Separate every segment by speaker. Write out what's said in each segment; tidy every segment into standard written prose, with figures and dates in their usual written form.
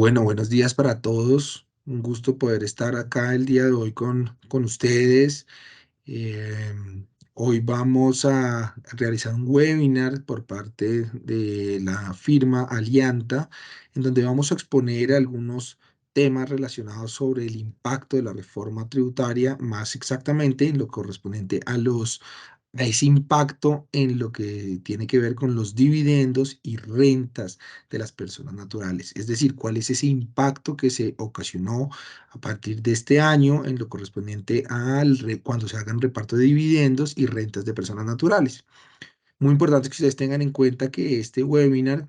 Speaker 1: Bueno, buenos días para todos. Un gusto poder estar acá el día de hoy con ustedes. Hoy vamos a realizar un webinar por parte de la firma Alianta, en donde vamos a exponer algunos temas relacionados sobre el impacto de la reforma tributaria, más exactamente en lo correspondiente a ese impacto en lo que tiene que ver con los dividendos y rentas de las personas naturales. Es decir, cuál es ese impacto que se ocasionó a partir de este año en lo correspondiente cuando se hagan reparto de dividendos y rentas de personas naturales. Muy importante que ustedes tengan en cuenta que este webinar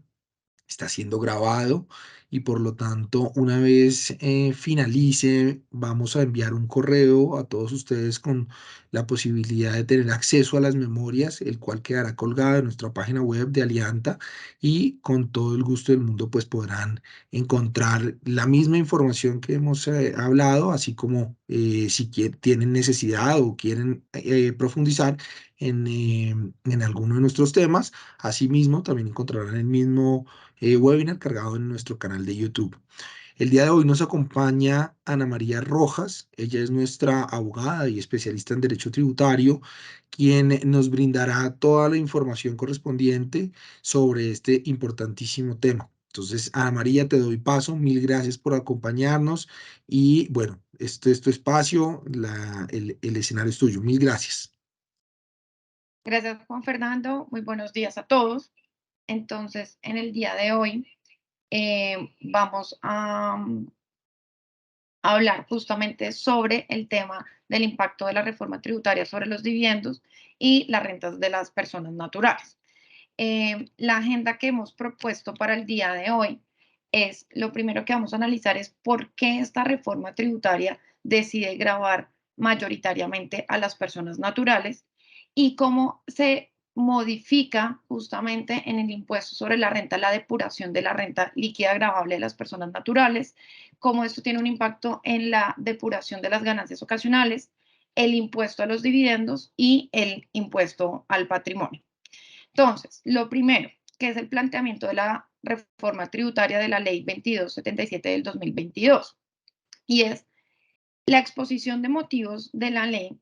Speaker 1: está siendo grabado y por lo tanto una vez finalice vamos a enviar un correo a todos ustedes con la posibilidad de tener acceso a las memorias, el cual quedará colgado en nuestra página web de Alianta y con todo el gusto del mundo pues podrán encontrar la misma información que hemos hablado, así como si tienen necesidad o quieren profundizar en alguno de nuestros temas. Asimismo, también encontrarán el mismo webinar cargado en nuestro canal de YouTube. El día de hoy nos acompaña Ana María Rojas. Ella es nuestra abogada y especialista en derecho tributario, quien nos brindará toda la información correspondiente sobre este importantísimo tema. Entonces, Ana María, te doy paso. Mil gracias por acompañarnos y bueno, este es tu espacio, el escenario es tuyo. Mil gracias.
Speaker 2: Gracias, Juan Fernando. Muy buenos días a todos. Entonces, en el día de hoy vamos a hablar justamente sobre el tema del impacto de la reforma tributaria sobre los dividendos y las rentas de las personas naturales. La agenda que hemos propuesto para el día de hoy es, lo primero que vamos a analizar es por qué esta reforma tributaria decide gravar mayoritariamente a las personas naturales y cómo se modifica justamente en el impuesto sobre la renta la depuración de la renta líquida gravable de las personas naturales, cómo esto tiene un impacto en la depuración de las ganancias ocasionales, el impuesto a los dividendos y el impuesto al patrimonio. Entonces, lo primero, que es el planteamiento de la reforma tributaria de la ley 2277 del 2022, y es la exposición de motivos de la ley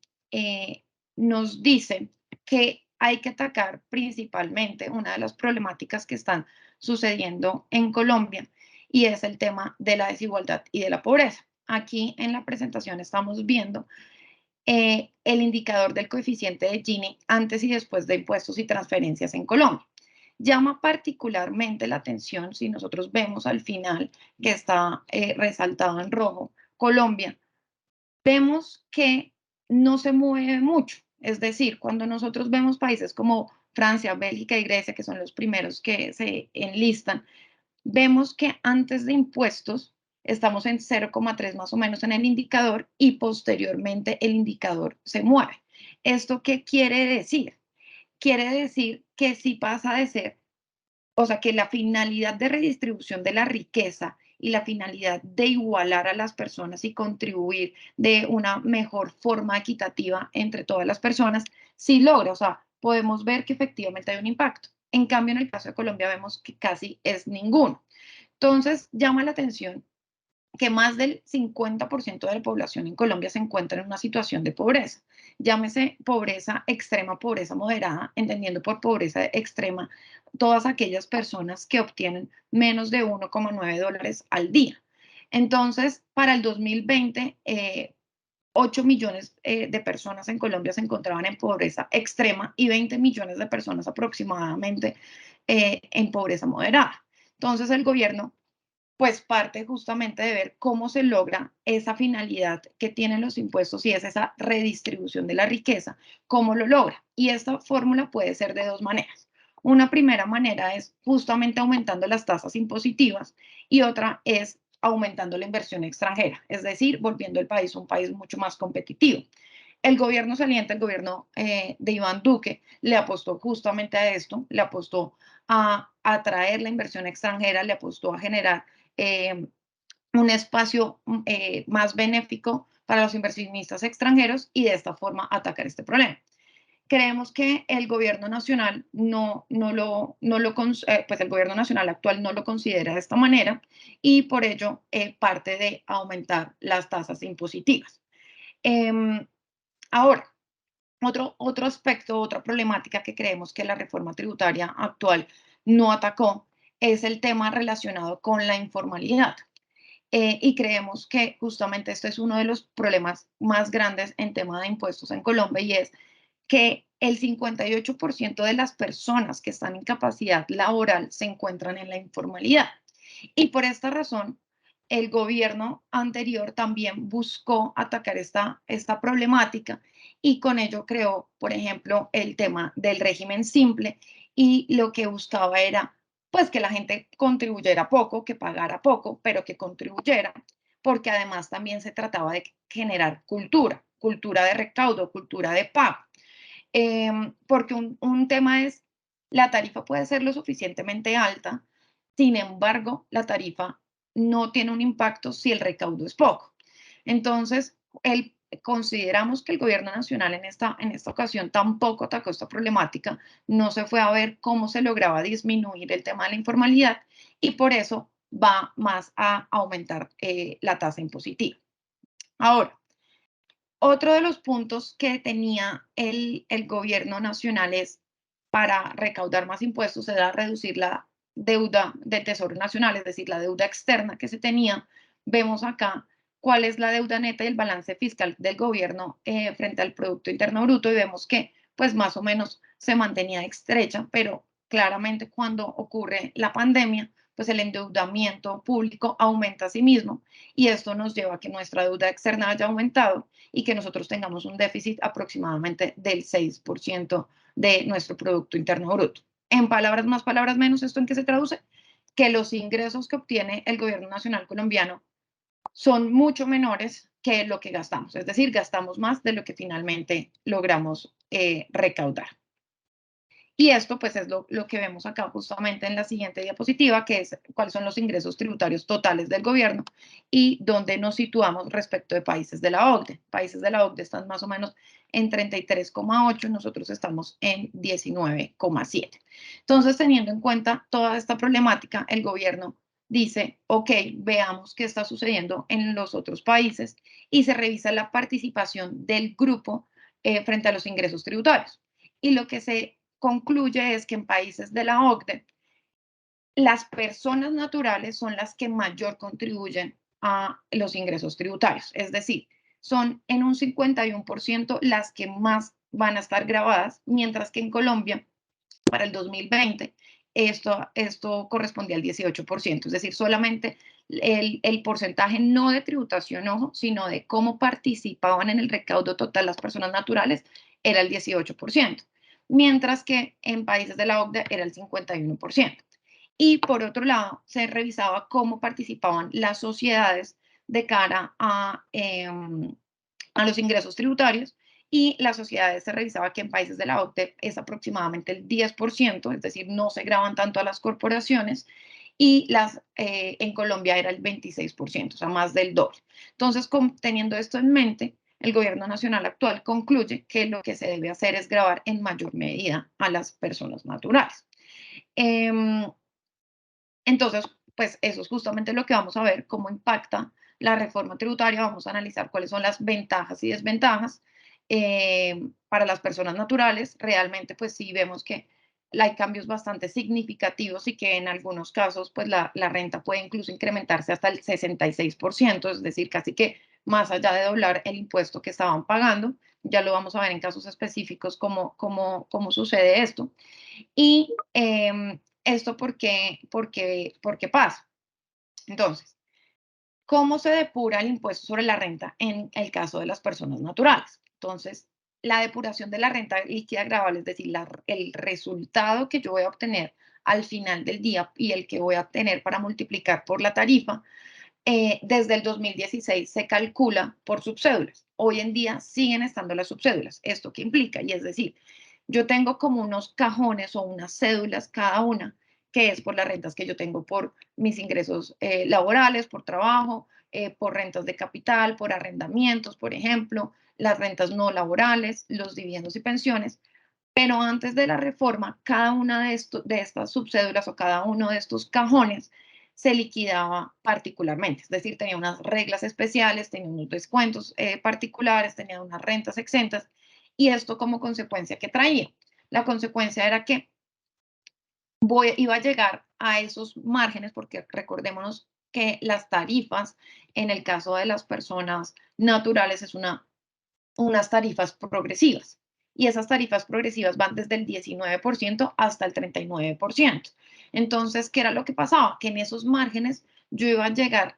Speaker 2: nos dice que hay que atacar principalmente una de las problemáticas que están sucediendo en Colombia y es el tema de la desigualdad y de la pobreza. Aquí en la presentación estamos viendo el indicador del coeficiente de Gini antes y después de impuestos y transferencias en Colombia. Llama particularmente la atención si nosotros vemos al final que está resaltado en rojo Colombia, vemos que no se mueve mucho. Es decir, cuando nosotros vemos países como Francia, Bélgica y Grecia, que son los primeros que se enlistan, vemos que antes de impuestos estamos en 0,3 más o menos en el indicador y posteriormente el indicador se mueve. ¿Esto qué quiere decir? Quiere decir que si pasa de ser, o sea, que la finalidad de redistribución de la riqueza y la finalidad de igualar a las personas y contribuir de una mejor forma equitativa entre todas las personas, sí logra, o sea, podemos ver que efectivamente hay un impacto. En cambio, en el caso de Colombia vemos que casi es ninguno. Entonces, llama la atención que más del 50% de la población en Colombia se encuentra en una situación de pobreza. Llámese pobreza extrema, pobreza moderada, entendiendo por pobreza extrema todas aquellas personas que obtienen menos de 1,9 dólares al día. Entonces, para el 2020, 8 millones de personas en Colombia se encontraban en pobreza extrema y 20 millones de personas aproximadamente en pobreza moderada. Entonces, el gobierno pues parte justamente de ver cómo se logra esa finalidad que tienen los impuestos y es esa redistribución de la riqueza, cómo lo logra. Y esta fórmula puede ser de dos maneras. Una primera manera es justamente aumentando las tasas impositivas y otra es aumentando la inversión extranjera, es decir, volviendo el país un país mucho más competitivo. El gobierno saliente, el gobierno de Iván Duque, le apostó justamente a esto, le apostó a atraer la inversión extranjera, le apostó a generar eh, un espacio más benéfico para los inversionistas extranjeros y de esta forma atacar este problema. Creemos que el gobierno nacional pues el gobierno nacional actual no lo considera de esta manera y por ello parte de aumentar las tasas impositivas. Em, Ahora, otro aspecto, otra problemática que creemos que la reforma tributaria actual no atacó es el tema relacionado con la informalidad. Y creemos que justamente este es uno de los problemas más grandes en tema de impuestos en Colombia y es que el 58% de las personas que están en capacidad laboral se encuentran en la informalidad. Y por esta razón, el gobierno anterior también buscó atacar esta problemática y con ello creó, por ejemplo, el tema del régimen simple y lo que buscaba era pues que la gente contribuyera poco, que pagara poco, pero que contribuyera, porque además también se trataba de generar cultura, cultura de recaudo, cultura de pago. Porque un tema es, la tarifa puede ser lo suficientemente alta, sin embargo, la tarifa no tiene un impacto si el recaudo es poco. Entonces, consideramos que el gobierno nacional en esta ocasión tampoco atacó esta problemática, no se fue a ver cómo se lograba disminuir el tema de la informalidad y por eso va más a aumentar la tasa impositiva. Ahora, otro de los puntos que tenía el gobierno nacional es para recaudar más impuestos era reducir la deuda del Tesoro Nacional, es decir, la deuda externa que se tenía. Vemos acá cuál es la deuda neta y el balance fiscal del gobierno frente al Producto Interno Bruto y vemos que pues más o menos se mantenía estrecha, pero claramente cuando ocurre la pandemia, pues el endeudamiento público aumenta a sí mismo y esto nos lleva a que nuestra deuda externa haya aumentado y que nosotros tengamos un déficit aproximadamente del 6% de nuestro Producto Interno Bruto. En palabras más, palabras menos, ¿esto en qué se traduce? Que los ingresos que obtiene el gobierno nacional colombiano son mucho menores que lo que gastamos, es decir, gastamos más de lo que finalmente logramos recaudar. Y esto pues es lo que vemos acá justamente en la siguiente diapositiva, que es cuáles son los ingresos tributarios totales del gobierno y dónde nos situamos respecto de países de la OCDE. Países de la OCDE están más o menos en 33,8, nosotros estamos en 19,7. Entonces, teniendo en cuenta toda esta problemática, el gobierno dice, ok, veamos qué está sucediendo en los otros países y se revisa la participación del grupo frente a los ingresos tributarios. Y lo que se concluye es que en países de la OCDE, las personas naturales son las que mayor contribuyen a los ingresos tributarios, es decir, son en un 51% las que más van a estar grabadas, mientras que en Colombia, para el 2020, esto correspondía al 18%, es decir, solamente el porcentaje no de tributación, ojo, sino de cómo participaban en el recaudo total las personas naturales era el 18%, mientras que en países de la OCDE era el 51%. Y por otro lado, se revisaba cómo participaban las sociedades de cara a los ingresos tributarios y las sociedades se revisaba que en países de la OCDE es aproximadamente el 10%, es decir, no se graban tanto a las corporaciones y en Colombia era el 26%, o sea, más del doble. Entonces, teniendo esto en mente, el gobierno nacional actual concluye que lo que se debe hacer es grabar en mayor medida a las personas naturales. Eh, entonces, pues eso es justamente lo que vamos a ver, cómo impacta la reforma tributaria, vamos a analizar cuáles son las ventajas y desventajas para las personas naturales. Realmente, pues sí vemos que hay cambios bastante significativos y que en algunos casos, pues la renta puede incluso incrementarse hasta el 66%, es decir, casi que más allá de doblar el impuesto que estaban pagando. Ya lo vamos a ver en casos específicos cómo sucede esto. Y esto por qué pasa. Entonces, ¿cómo se depura el impuesto sobre la renta en el caso de las personas naturales? Entonces, la depuración de la renta líquida gravable, es decir, el resultado que yo voy a obtener al final del día y el que voy a obtener para multiplicar por la tarifa, desde el 2016 se calcula por subcédulas. Hoy en día siguen estando las subcédulas. ¿Esto qué implica? Y es decir, yo tengo como unos cajones o unas cédulas cada una, que es por las rentas que yo tengo por mis ingresos laborales, por trabajo, por rentas de capital, por arrendamientos, por ejemplo, las rentas no laborales, los dividendos y pensiones. Pero antes de la reforma, cada una de estas subcédulas o cada uno de estos cajones se liquidaba particularmente, es decir, tenía unas reglas especiales, tenía unos descuentos particulares, tenía unas rentas exentas, y esto como consecuencia que traía. La consecuencia era que iba a llegar a esos márgenes, porque recordémonos que las tarifas, en el caso de las personas naturales, es unas tarifas progresivas. Y esas tarifas progresivas van desde el 19% hasta el 39%. Entonces, ¿qué era lo que pasaba? Que en esos márgenes yo iba a llegar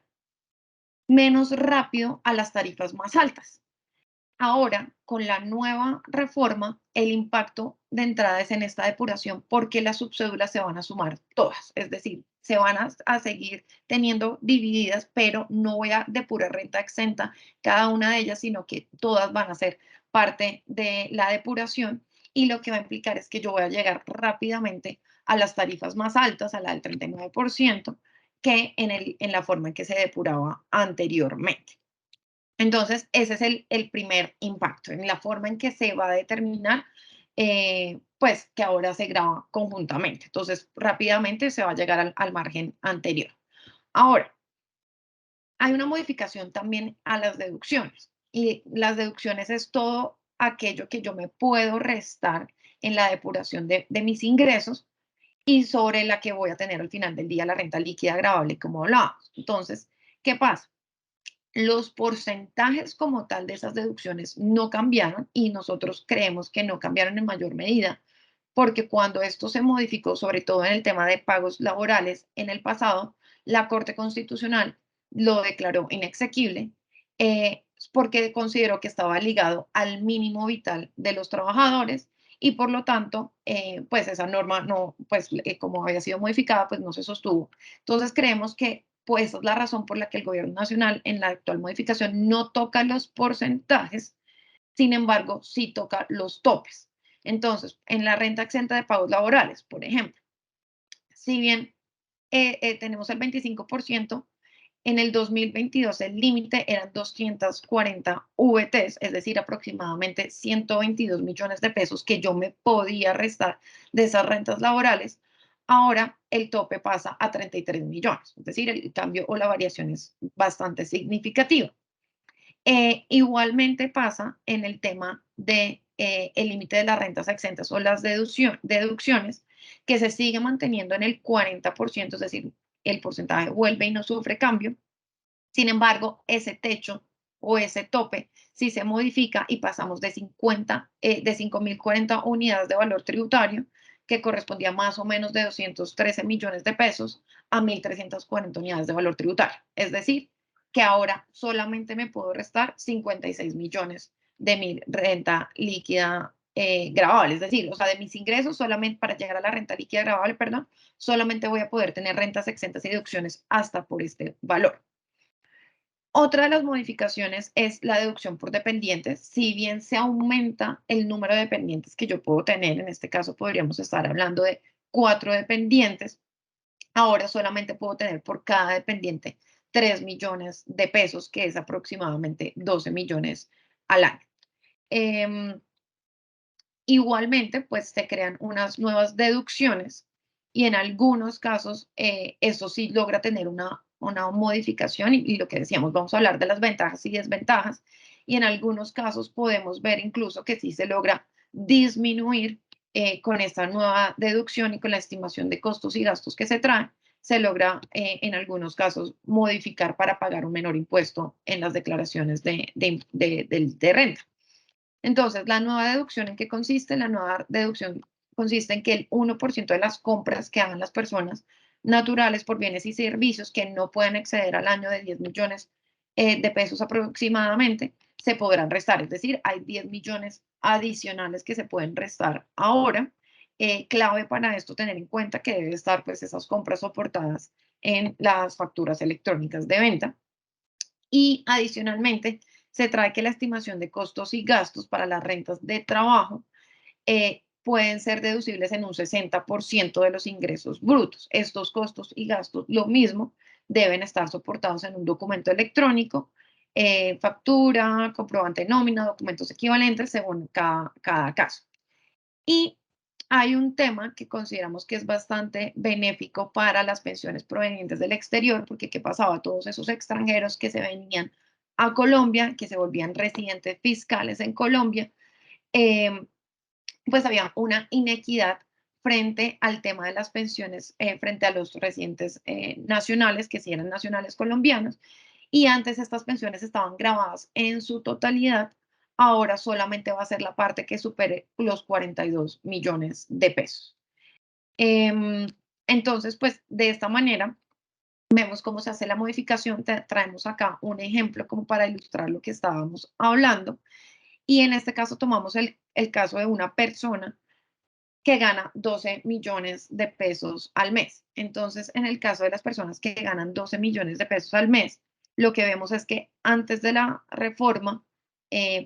Speaker 2: menos rápido a las tarifas más altas. Ahora, con la nueva reforma, el impacto de entrada es en esta depuración porque las subcédulas se van a sumar todas, es decir, se van a seguir teniendo divididas, pero no voy a depurar renta exenta cada una de ellas, sino que todas van a ser parte de la depuración y lo que va a implicar es que yo voy a llegar rápidamente a las tarifas más altas, a la del 39%, que en la forma en que se depuraba anteriormente. Entonces, ese es el primer impacto, en la forma en que se va a determinar, pues que ahora se graba conjuntamente. Entonces, rápidamente se va a llegar al margen anterior. Ahora, hay una modificación también a las deducciones y las deducciones es todo aquello que yo me puedo restar en la depuración de mis ingresos y sobre la que voy a tener al final del día la renta líquida gravable, como hablábamos. Entonces, ¿qué pasa? Los porcentajes como tal de esas deducciones no cambiaron y nosotros creemos que no cambiaron en mayor medida, porque cuando esto se modificó, sobre todo en el tema de pagos laborales en el pasado, la Corte Constitucional lo declaró inexequible porque consideró que estaba ligado al mínimo vital de los trabajadores y por lo tanto, pues esa norma no, pues como había sido modificada, pues no se sostuvo. Entonces creemos que pues esa es la razón por la que el gobierno nacional en la actual modificación no toca los porcentajes, sin embargo, sí toca los topes. Entonces, en la renta exenta de pagos laborales, por ejemplo, si bien tenemos el 25%, en el 2022 el límite eran 240 VTs, es decir, aproximadamente 122 millones de pesos que yo me podía restar de esas rentas laborales. Ahora el tope pasa a 33 millones, es decir, el cambio o la variación es bastante significativa. Igualmente pasa en el tema de el límite de las rentas exentas o las deducciones, que se sigue manteniendo en el 40%, es decir, el porcentaje vuelve y no sufre cambio. Sin embargo, ese techo o ese tope sí se modifica y pasamos de 5.040 unidades de valor tributario, que correspondía más o menos de 213 millones de pesos, a 1.340 unidades de valor tributario. Es decir, que ahora solamente me puedo restar 56 millones de mi renta líquida gravable. Es decir, o sea, de mis ingresos solamente para llegar a la renta líquida gravable, perdón, solamente voy a poder tener rentas exentas y deducciones hasta por este valor. Otra de las modificaciones es la deducción por dependientes. Si bien se aumenta el número de dependientes que yo puedo tener, en este caso podríamos estar hablando de 4 dependientes, ahora solamente puedo tener por cada dependiente 3 millones de pesos, que es aproximadamente 12 millones al año. Em, Igualmente, pues se crean unas nuevas deducciones y en algunos casos eso sí logra tener una modificación y lo que decíamos, vamos a hablar de las ventajas y desventajas y en algunos casos podemos ver incluso que sí se logra disminuir con esta nueva deducción y con la estimación de costos y gastos que se traen, se logra en algunos casos modificar para pagar un menor impuesto en las declaraciones de renta. Entonces, la nueva deducción en qué consiste? La nueva deducción consiste en que el 1% de las compras que hagan las personas naturales por bienes y servicios que no pueden exceder al año de 10 millones de pesos aproximadamente, se podrán restar. Es decir, hay 10 millones adicionales que se pueden restar ahora. Clave para esto tener en cuenta que debe estar pues esas compras soportadas en las facturas electrónicas de venta. Y adicionalmente, se trae que la estimación de costos y gastos para las rentas de trabajo pueden ser deducibles en un 60% de los ingresos brutos. Estos costos y gastos, lo mismo, deben estar soportados en un documento electrónico, factura, comprobante de nómina, documentos equivalentes según cada caso. Y hay un tema que consideramos que es bastante benéfico para las pensiones provenientes del exterior, porque ¿qué pasaba? Todos esos extranjeros que se venían a Colombia, que se volvían residentes fiscales en Colombia, eh, pues había una inequidad frente al tema de las pensiones, frente a los residentes nacionales, que sí eran nacionales colombianos, y antes estas pensiones estaban grabadas en su totalidad, ahora solamente va a ser la parte que supere los 42 millones de pesos. Em, entonces, pues de esta manera vemos cómo se hace la modificación, traemos acá un ejemplo como para ilustrar lo que estábamos hablando, y en este caso tomamos el caso de una persona que gana 12 millones de pesos al mes. Entonces, en el caso de las personas que ganan 12 millones de pesos al mes, lo que vemos es que antes de la reforma,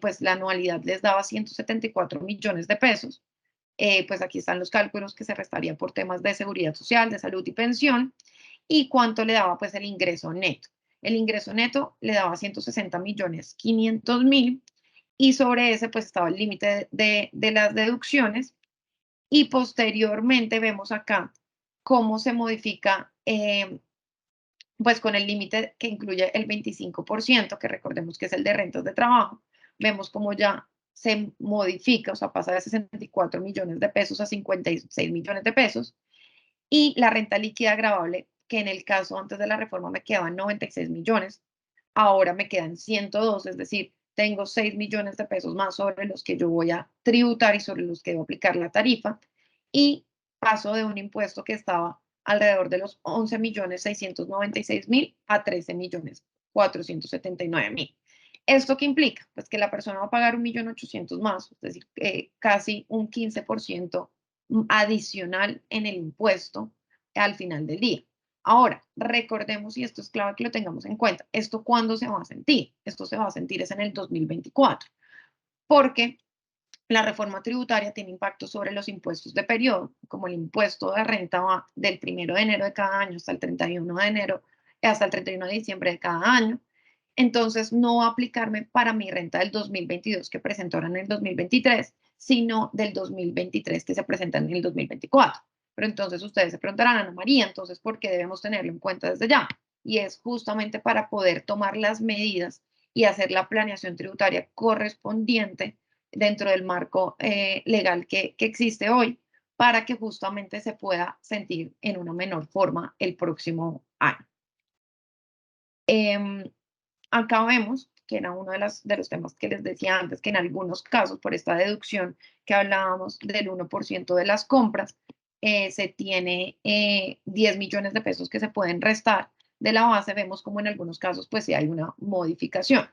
Speaker 2: pues la anualidad les daba 174 millones de pesos. Pues aquí están los cálculos que se restaría por temas de seguridad social, de salud y pensión, y cuánto le daba pues el ingreso neto. El ingreso neto le daba 160 millones 500 mil, y sobre ese pues estaba el límite de las deducciones, y posteriormente vemos acá cómo se modifica, pues con el límite que incluye el 25%, que recordemos que es el de rentas de trabajo, vemos cómo ya se modifica, o sea, pasa de 64 millones de pesos a 56 millones de pesos, y la renta líquida agravable, que en el caso antes de la reforma me quedaban 96 millones, ahora me quedan 102, es decir, tengo 6 millones de pesos más sobre los que yo voy a tributar y sobre los que debo aplicar la tarifa, y paso de un impuesto que estaba alrededor de los 11 millones 696 mil a 13 millones 479 mil. ¿Esto qué implica? Pues que la persona va a pagar 1.800.000 más, es decir, casi un 15% adicional en el impuesto al final del día. Ahora, recordemos, y esto es clave que lo tengamos en cuenta, ¿esto cuándo se va a sentir? Esto se va a sentir es en el 2024, porque la reforma tributaria tiene impacto sobre los impuestos de periodo, como el impuesto de renta va del 1 de enero de cada año hasta el 31 de enero, hasta el 31 de diciembre de cada año. Entonces, no va a aplicarme para mi renta del 2022 que presentó ahora en el 2023, sino del 2023 que se presenta en el 2024. Pero entonces ustedes se preguntarán, Ana María, entonces, ¿por qué debemos tenerlo en cuenta desde ya? Y es justamente para poder tomar las medidas y hacer la planeación tributaria correspondiente dentro del marco legal que existe hoy, para que justamente se pueda sentir en una menor forma el próximo año. Eh, Acá vemos que era uno de los temas que les decía antes, que en algunos casos, por esta deducción que hablábamos del 1% de las compras, se tiene 10 millones de pesos que se pueden restar de la base. Vemos como en algunos casos, pues sí hay una modificación.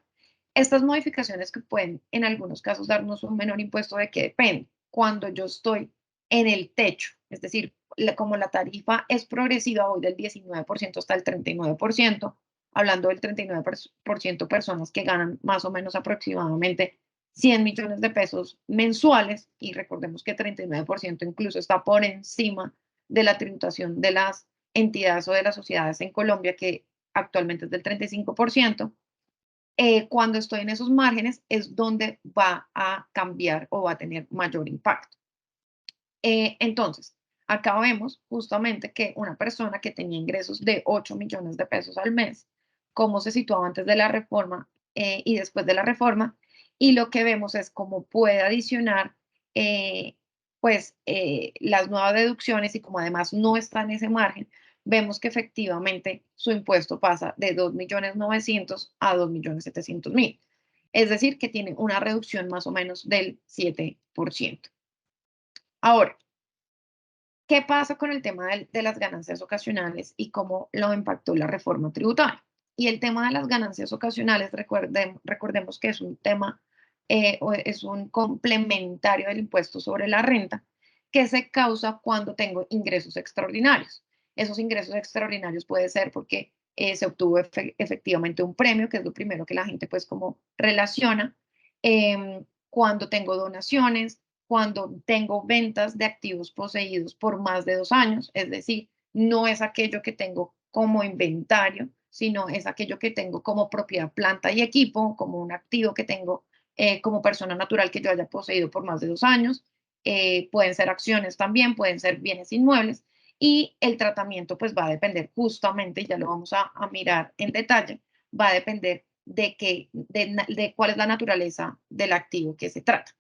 Speaker 2: Estas modificaciones que pueden en algunos casos darnos un menor impuesto, ¿de qué depende? Cuando yo estoy en el techo, es decir, como la tarifa es progresiva, voy del 19% hasta el 39%, hablando del 39% personas que ganan más o menos aproximadamente 100 millones de pesos mensuales, y recordemos que 39% incluso está por encima de la tributación de las entidades o de las sociedades en Colombia, que actualmente es del 35%. Cuando estoy en esos márgenes es donde va a cambiar o va a tener mayor impacto. Entonces, acá vemos justamente que una persona que tenía ingresos de 8 millones de pesos al mes, cómo se situaba antes de la reforma y después de la reforma, y lo que vemos es cómo puede adicionar eh, las nuevas deducciones, y como además no está en ese margen, vemos que efectivamente su impuesto pasa de 2.900.000 a 2.700.000. Es decir, que tiene una reducción más o menos del 7%. Ahora, ¿qué pasa con el tema de las ganancias ocasionales y cómo lo impactó la reforma tributaria? Y el tema de las ganancias ocasionales, recordemos que es un tema o es un complementario del impuesto sobre la renta que se causa cuando tengo ingresos extraordinarios. Esos ingresos extraordinarios puede ser porque se obtuvo efectivamente un premio, que es lo primero que la gente pues como relaciona, cuando tengo donaciones, cuando tengo ventas de activos poseídos por más de 2 años, es decir, no es aquello que tengo como inventario, sino es aquello que tengo como propiedad, planta y equipo, como un activo que tengo como persona natural que yo haya poseído por más de 2 años. pueden ser acciones también, pueden ser bienes inmuebles, y el tratamiento pues va a depender justamente, y ya lo vamos a mirar en detalle, va a depender de cuál es la naturaleza del activo que se trata.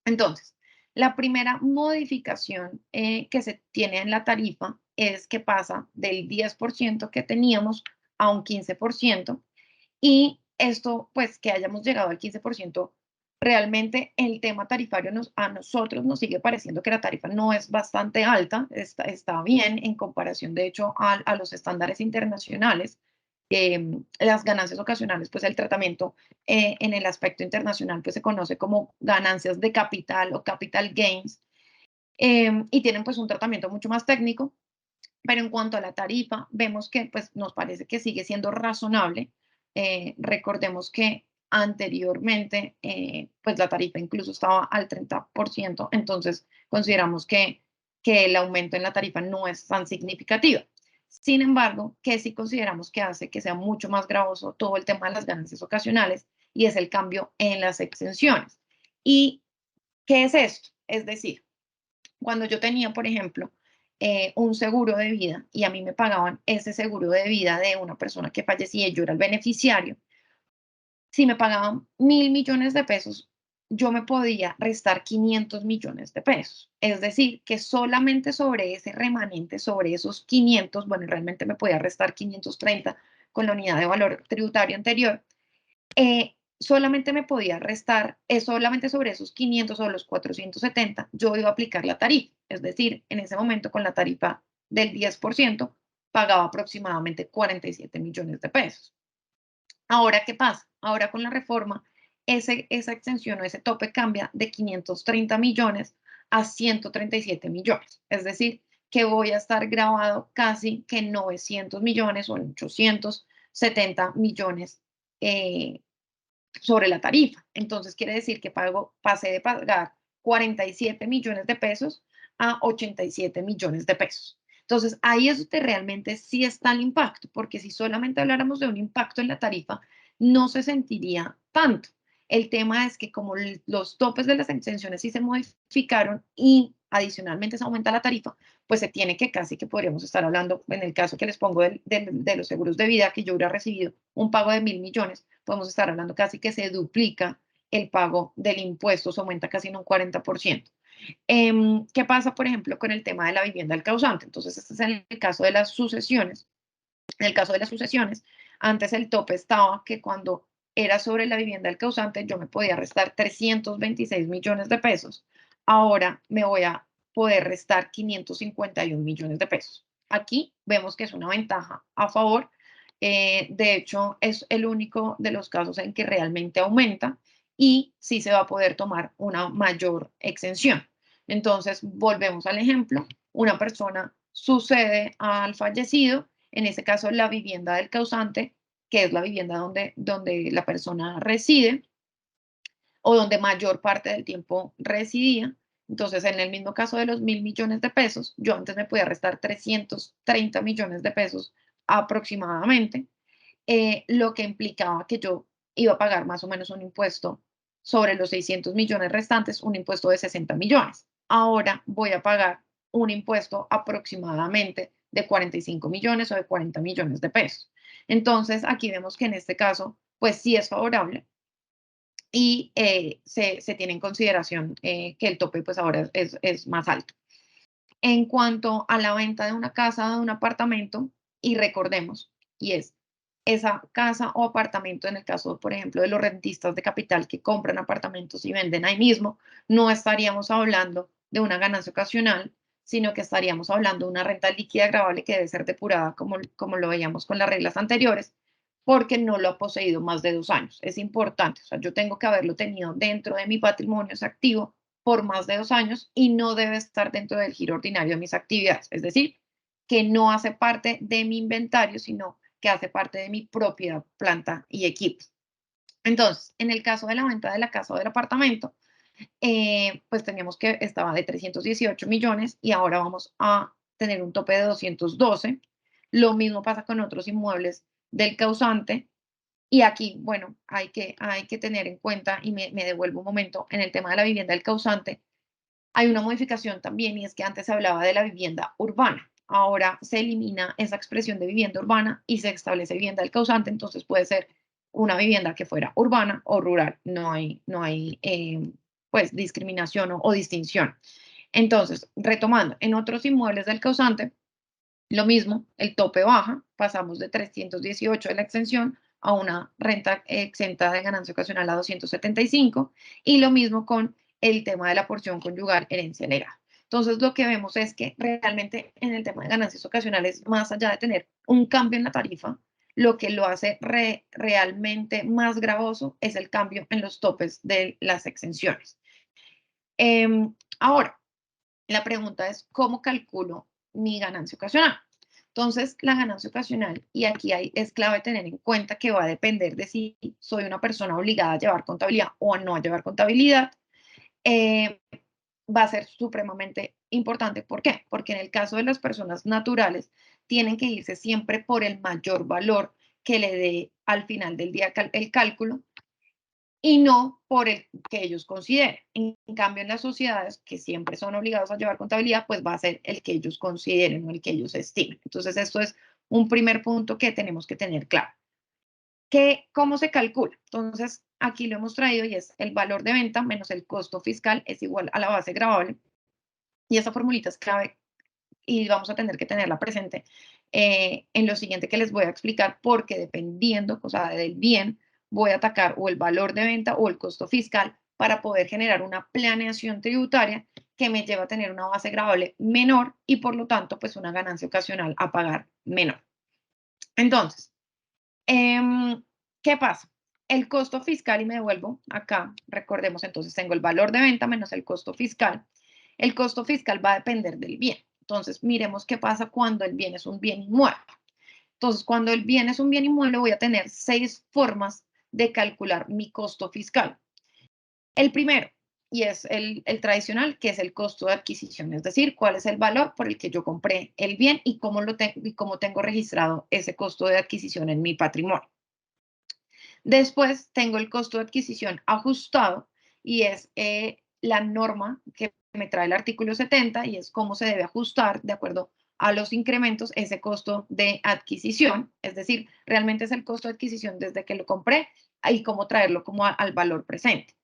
Speaker 2: Entonces, la primera modificación que se tiene en la tarifa es que pasa del 10% que teníamos a un 15%, y esto, pues que hayamos llegado al 15%, realmente el tema tarifario a nosotros nos sigue pareciendo que la tarifa no es bastante alta, está bien en comparación, de hecho, a los estándares internacionales. Las ganancias ocasionales, pues el tratamiento en el aspecto internacional, pues se conoce como ganancias de capital o capital gains, y tienen pues un tratamiento mucho más técnico, pero en cuanto a la tarifa, vemos que pues nos parece que sigue siendo razonable. Recordemos que anteriormente, pues la tarifa incluso estaba al 30%, entonces consideramos que el aumento en la tarifa no es tan significativo. Sin embargo, que sí consideramos que hace que sea mucho más gravoso todo el tema de las ganancias ocasionales, y es el cambio en las exenciones. ¿Y qué es esto? Es decir, cuando yo tenía, por ejemplo, un seguro de vida y a mí me pagaban ese seguro de vida de una persona que fallecía y yo era el beneficiario, si me pagaban 1.000 millones de pesos, yo me podía restar 500 millones de pesos. Es decir, que solamente sobre ese remanente, sobre esos 500, bueno, realmente me podía restar 530 con la unidad de valor tributario anterior, solamente me podía restar, solamente sobre esos 500 o los 470, yo iba a aplicar la tarifa. Es decir, en ese momento con la tarifa del 10%, pagaba aproximadamente 47 millones de pesos. Ahora, ¿qué pasa? Ahora con la reforma, esa extensión o ese tope cambia de 530 millones a 137 millones. Es decir, que voy a estar grabado casi que 900 millones o 870 millones eh, sobre la tarifa. Entonces quiere decir que pasé de pagar 47 millones de pesos a 87 millones de pesos. Entonces ahí es donde realmente sí está el impacto, porque si solamente habláramos de un impacto en la tarifa, no se sentiría tanto. El tema es que como los topes de las exenciones sí se modificaron y adicionalmente se aumenta la tarifa, pues se tiene que casi que podríamos estar hablando, en el caso que les pongo de los seguros de vida, que yo hubiera recibido un pago de 1.000 millones, podemos estar hablando casi que se duplica el pago del impuesto, se aumenta casi en un 40%. ¿Qué pasa, por ejemplo, con el tema de la vivienda del causante? Entonces, este es en el caso de las sucesiones. En el caso de las sucesiones, antes el tope estaba que cuando era sobre la vivienda del causante, yo me podía restar 326 millones de pesos. Ahora me voy a poder restar 551 millones de pesos. Aquí vemos que es una ventaja a favor. De hecho, es el único de los casos en que realmente aumenta, y sí se va a poder tomar una mayor exención. Entonces, volvemos al ejemplo. Una persona sucede al fallecido, en ese caso la vivienda del causante, que es la vivienda donde la persona reside o donde mayor parte del tiempo residía. Entonces, en el mismo caso de los 1.000 millones de pesos, yo antes me podía restar 330 millones de pesos aproximadamente, lo que implicaba que yo iba a pagar más o menos un impuesto sobre los 600 millones restantes, un impuesto de 60 millones. Ahora voy a pagar un impuesto aproximadamente de 45 millones o de 40 millones de pesos. Entonces, aquí vemos que en este caso, pues sí es favorable, y se tiene en consideración que el tope pues ahora es más alto. En cuanto a la venta de una casa o de un apartamento, y recordemos, y es esa casa o apartamento, en el caso, por ejemplo, de los rentistas de capital que compran apartamentos y venden ahí mismo, no estaríamos hablando de una ganancia ocasional, sino que estaríamos hablando de una renta líquida gravable que debe ser depurada, como lo veíamos con las reglas anteriores, porque no lo ha poseído más de 2 años. Es importante, o sea, yo tengo que haberlo tenido dentro de mi patrimonio activo por más de 2 años y no debe estar dentro del giro ordinario de mis actividades. Es decir, que no hace parte de mi inventario, sino que hace parte de mi propiedad, planta y equipo. Entonces, en el caso de la venta de la casa o del apartamento, pues teníamos que estaba de 318 millones y ahora vamos a tener un tope de 212. Lo mismo pasa con otros inmuebles del causante. Y aquí, bueno, hay que tener en cuenta, y me devuelvo un momento, en el tema de la vivienda del causante, Hay una modificación también y es que antes se hablaba de la vivienda urbana. Ahora se elimina esa expresión de vivienda urbana y se establece vivienda del causante, entonces puede ser una vivienda que fuera urbana o rural. No hay pues discriminación o distinción. Entonces, retomando, en otros inmuebles del causante, lo mismo, el tope baja, pasamos de 318 de la exención a una renta exenta de ganancia ocasional a 275, y lo mismo con el tema de la porción conyugal, herencia legal. Entonces, lo que vemos es que realmente en el tema de ganancias ocasionales, más allá de tener un cambio en la tarifa, lo que lo hace realmente más gravoso es el cambio en los topes de las exenciones. Ahora, la pregunta es, ¿cómo calculo mi ganancia ocasional? Entonces, la ganancia ocasional, y aquí es clave tener en cuenta que va a depender de si soy una persona obligada a llevar contabilidad o a no llevar contabilidad, eh, va a ser supremamente importante. ¿Por qué? Porque en el caso de las personas naturales, tienen que irse siempre por el mayor valor que le dé al final del día el cálculo, y no por el que ellos consideren. En cambio, en las sociedades que siempre son obligados a llevar contabilidad, pues va a ser el que ellos consideren o el que ellos estimen. Entonces, esto es un primer punto que tenemos que tener claro. ¿Cómo se calcula? Entonces, aquí lo hemos traído y es el valor de venta menos el costo fiscal es igual a la base gravable. Y esa formulita es clave y vamos a tener que tenerla presente en lo siguiente que les voy a explicar, porque dependiendo, o sea, del bien, voy a atacar o el valor de venta o el costo fiscal para poder generar una planeación tributaria que me lleva a tener una base gravable menor y por lo tanto, pues una ganancia ocasional a pagar menor. Entonces, ¿qué pasa? El costo fiscal, y me devuelvo acá, recordemos entonces, tengo el valor de venta menos el costo fiscal. El costo fiscal va a depender del bien. Entonces, miremos qué pasa cuando el bien es un bien inmueble. Entonces, cuando el bien es un bien inmueble, voy a tener 6 formas de calcular mi costo fiscal. El primero, y es el tradicional, que es el costo de adquisición, es decir, cuál es el valor por el que yo compré el bien y cómo tengo registrado ese costo de adquisición en mi patrimonio. Después tengo el costo de adquisición ajustado y es la norma que me trae el artículo 70 y es cómo se debe ajustar de acuerdo a los incrementos ese costo de adquisición, es decir, realmente es el costo de adquisición desde que lo compré y cómo traerlo como al valor presente.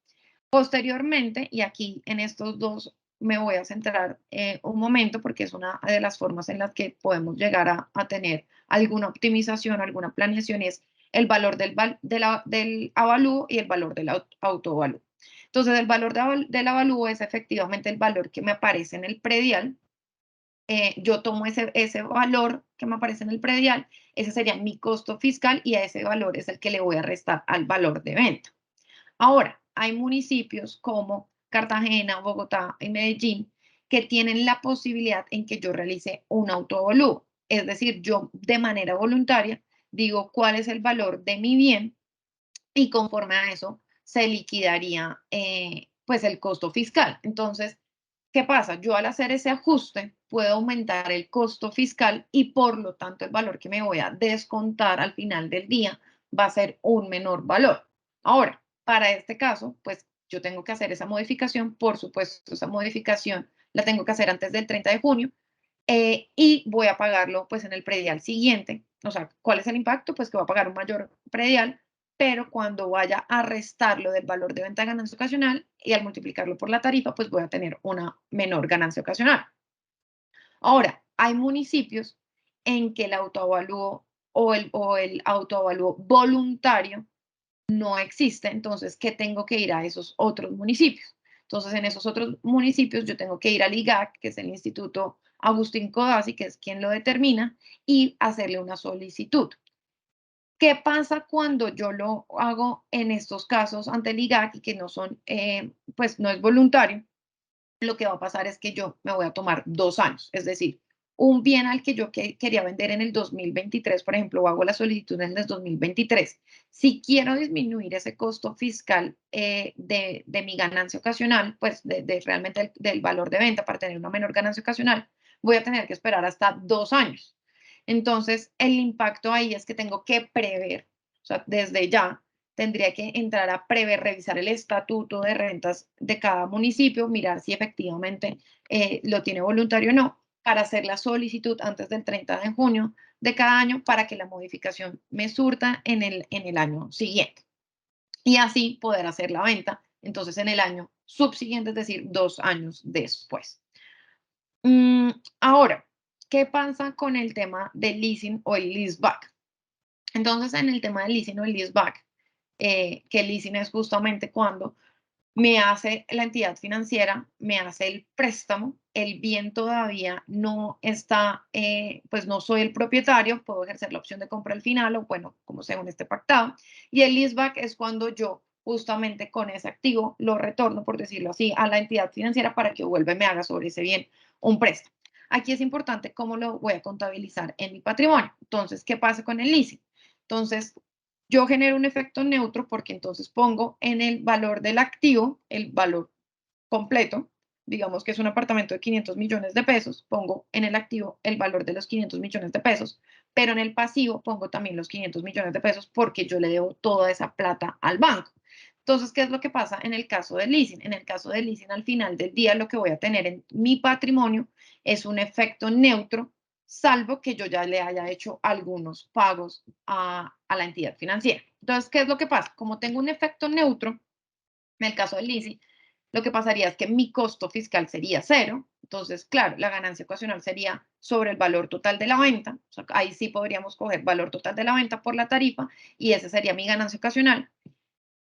Speaker 2: Posteriormente, y aquí en estos dos me voy a centrar un momento porque es una de las formas en las que podemos llegar a tener alguna optimización, alguna planeación, y es el valor del avalúo y el valor del autoavalúo. Entonces, el valor del avalúo es efectivamente el valor que me aparece en el predial. Yo tomo ese valor que me aparece en el predial, ese sería mi costo fiscal y a ese valor es el que le voy a restar al valor de venta. Ahora, hay municipios como Cartagena, Bogotá y Medellín que tienen la posibilidad en que yo realice un autoavalúo. Es decir, yo de manera voluntaria digo cuál es el valor de mi bien y conforme a eso se liquidaría pues el costo fiscal. Entonces, ¿qué pasa? Yo al hacer ese ajuste puedo aumentar el costo fiscal y por lo tanto el valor que me voy a descontar al final del día va a ser un menor valor. Ahora, para este caso, pues yo tengo que hacer esa modificación, por supuesto, esa modificación la tengo que hacer antes del 30 de junio y voy a pagarlo pues en el predial siguiente. O sea, ¿cuál es el impacto? Pues que voy a pagar un mayor predial, pero cuando vaya a restarlo del valor de venta de ganancia ocasional y al multiplicarlo por la tarifa, pues voy a tener una menor ganancia ocasional. Ahora, hay municipios en que el autoavalúo o el autoavalúo voluntario no existe, entonces, ¿qué tengo que ir a esos otros municipios? Entonces, en esos otros municipios yo tengo que ir al IGAC, que es el Instituto Agustín Codazzi, que es quien lo determina, y hacerle una solicitud. ¿Qué pasa cuando yo lo hago en estos casos ante el IGAC y que no son, pues no es voluntario? Lo que va a pasar es que yo me voy a tomar 2 años, es decir, un bien al que yo quería vender en el 2023, por ejemplo, o hago la solicitud en el 2023. Si quiero disminuir ese costo fiscal de mi ganancia ocasional, pues realmente del valor de venta para tener una menor ganancia ocasional, voy a tener que esperar hasta 2 años. Entonces, el impacto ahí es que tengo que prever, o sea, desde ya, tendría que entrar a prever, revisar el estatuto de rentas de cada municipio, mirar si efectivamente lo tiene voluntario o no, para hacer la solicitud antes del 30 de junio de cada año para que la modificación me surta en el año siguiente. Y así poder hacer la venta, entonces en el año subsiguiente, es decir, 2 años después. Ahora, ¿qué pasa con el tema del leasing o el leaseback? Entonces, en el tema del leasing o el leaseback, que el leasing es justamente cuando me hace la entidad financiera, me hace el préstamo, el bien todavía no está, pues no soy el propietario, puedo ejercer la opción de compra al final o bueno, como según esté pactado. Y el leaseback es cuando yo justamente con ese activo lo retorno, por decirlo así, a la entidad financiera para que vuelva y me haga sobre ese bien un préstamo. Aquí es importante cómo lo voy a contabilizar en mi patrimonio. Entonces, ¿qué pasa con el leasing? Entonces, yo genero un efecto neutro porque entonces pongo en el valor del activo, el valor completo, digamos que es un apartamento de 500 millones de pesos, pongo en el activo el valor de los 500 millones de pesos, pero en el pasivo pongo también los 500 millones de pesos porque yo le debo toda esa plata al banco. Entonces, ¿qué es lo que pasa en el caso del leasing? En el caso del leasing, al final del día, lo que voy a tener en mi patrimonio es un efecto neutro, salvo que yo ya le haya hecho algunos pagos a la entidad financiera. Entonces, ¿qué es lo que pasa? Como tengo un efecto neutro, en el caso del leasing, lo que pasaría es que mi costo fiscal sería cero. Entonces, claro, la ganancia ocasional sería sobre el valor total de la venta. O sea, ahí sí podríamos coger valor total de la venta por la tarifa y esa sería mi ganancia ocasional,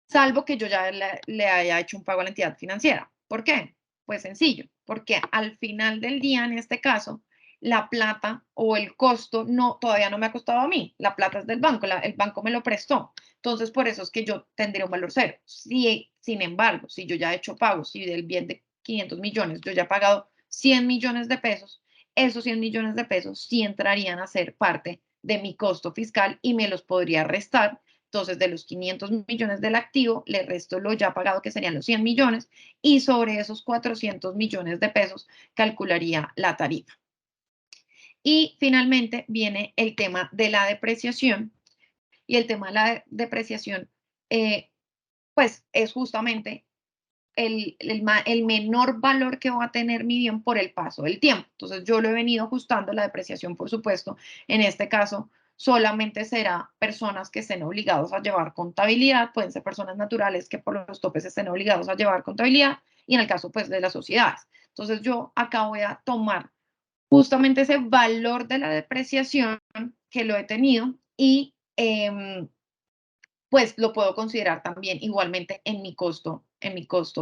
Speaker 2: salvo que yo ya le haya hecho un pago a la entidad financiera. ¿Por qué? Pues sencillo, porque al final del día, en este caso, la plata o el costo no, todavía no me ha costado a mí, la plata es del banco, el banco me lo prestó. Entonces, por eso es que yo tendría un valor cero. Si, sin embargo, si yo ya he hecho pagos, si del bien de 500 millones, yo ya he pagado 100 millones de pesos, esos 100 millones de pesos sí entrarían a ser parte de mi costo fiscal y me los podría restar. Entonces, de los 500 millones del activo, le resto lo ya pagado, que serían los 100 millones, y sobre esos 400 millones de pesos calcularía la tarifa. Y finalmente viene el tema de la depreciación. Y el tema de la depreciación, pues es justamente el menor valor que va a tener mi bien por el paso del tiempo. Entonces, yo lo he venido ajustando, la depreciación, por supuesto, en este caso, solamente será personas que estén obligados a llevar contabilidad, pueden ser personas naturales que por los topes estén obligados a llevar contabilidad, y en el caso, pues, de las sociedades. Entonces, yo acá voy a tomar justamente ese valor de la depreciación que lo he tenido y pues lo puedo considerar también igualmente en mi costo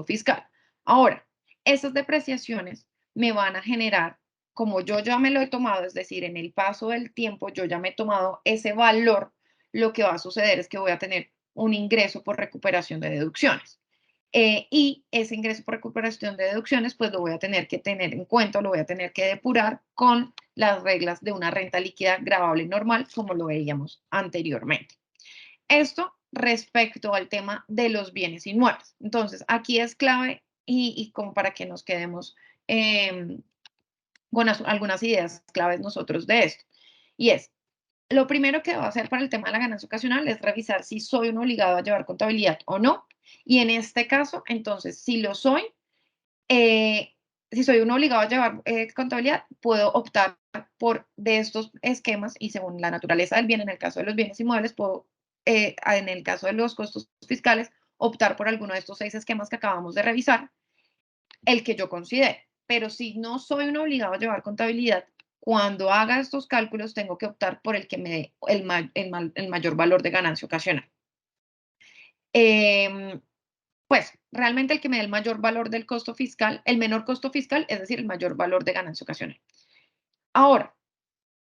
Speaker 2: fiscal. Ahora, esas depreciaciones me van a generar, como yo ya me lo he tomado, es decir, en el paso del tiempo yo ya me he tomado ese valor, lo que va a suceder es que voy a tener un ingreso por recuperación de deducciones. Y ese ingreso por recuperación de deducciones, pues lo voy a tener que tener en cuenta, lo voy a tener que depurar con las reglas de una renta líquida gravable normal, como lo veíamos anteriormente. Esto respecto al tema de los bienes inmuebles. Entonces, aquí es clave y como para que nos quedemos eh, con algunas ideas claves nosotros de esto. Y es, lo primero que debo hacer para el tema de la ganancia ocasional es revisar si soy un obligado a llevar contabilidad o no. Y en este caso, entonces, si lo soy, eh, si soy un obligado a llevar contabilidad, puedo optar por de estos esquemas y según la naturaleza del bien, en el caso de los bienes inmuebles, puedo, en el caso de los costos fiscales, optar por alguno de estos 6 esquemas que acabamos de revisar, el que yo considere. Pero si no soy un obligado a llevar contabilidad, cuando haga estos cálculos tengo que optar por el que me dé el mayor valor de ganancia ocasional. Eh, pues realmente el que me dé el mayor valor del costo fiscal, el menor costo fiscal, es decir, el mayor valor de ganancia ocasional. Ahora,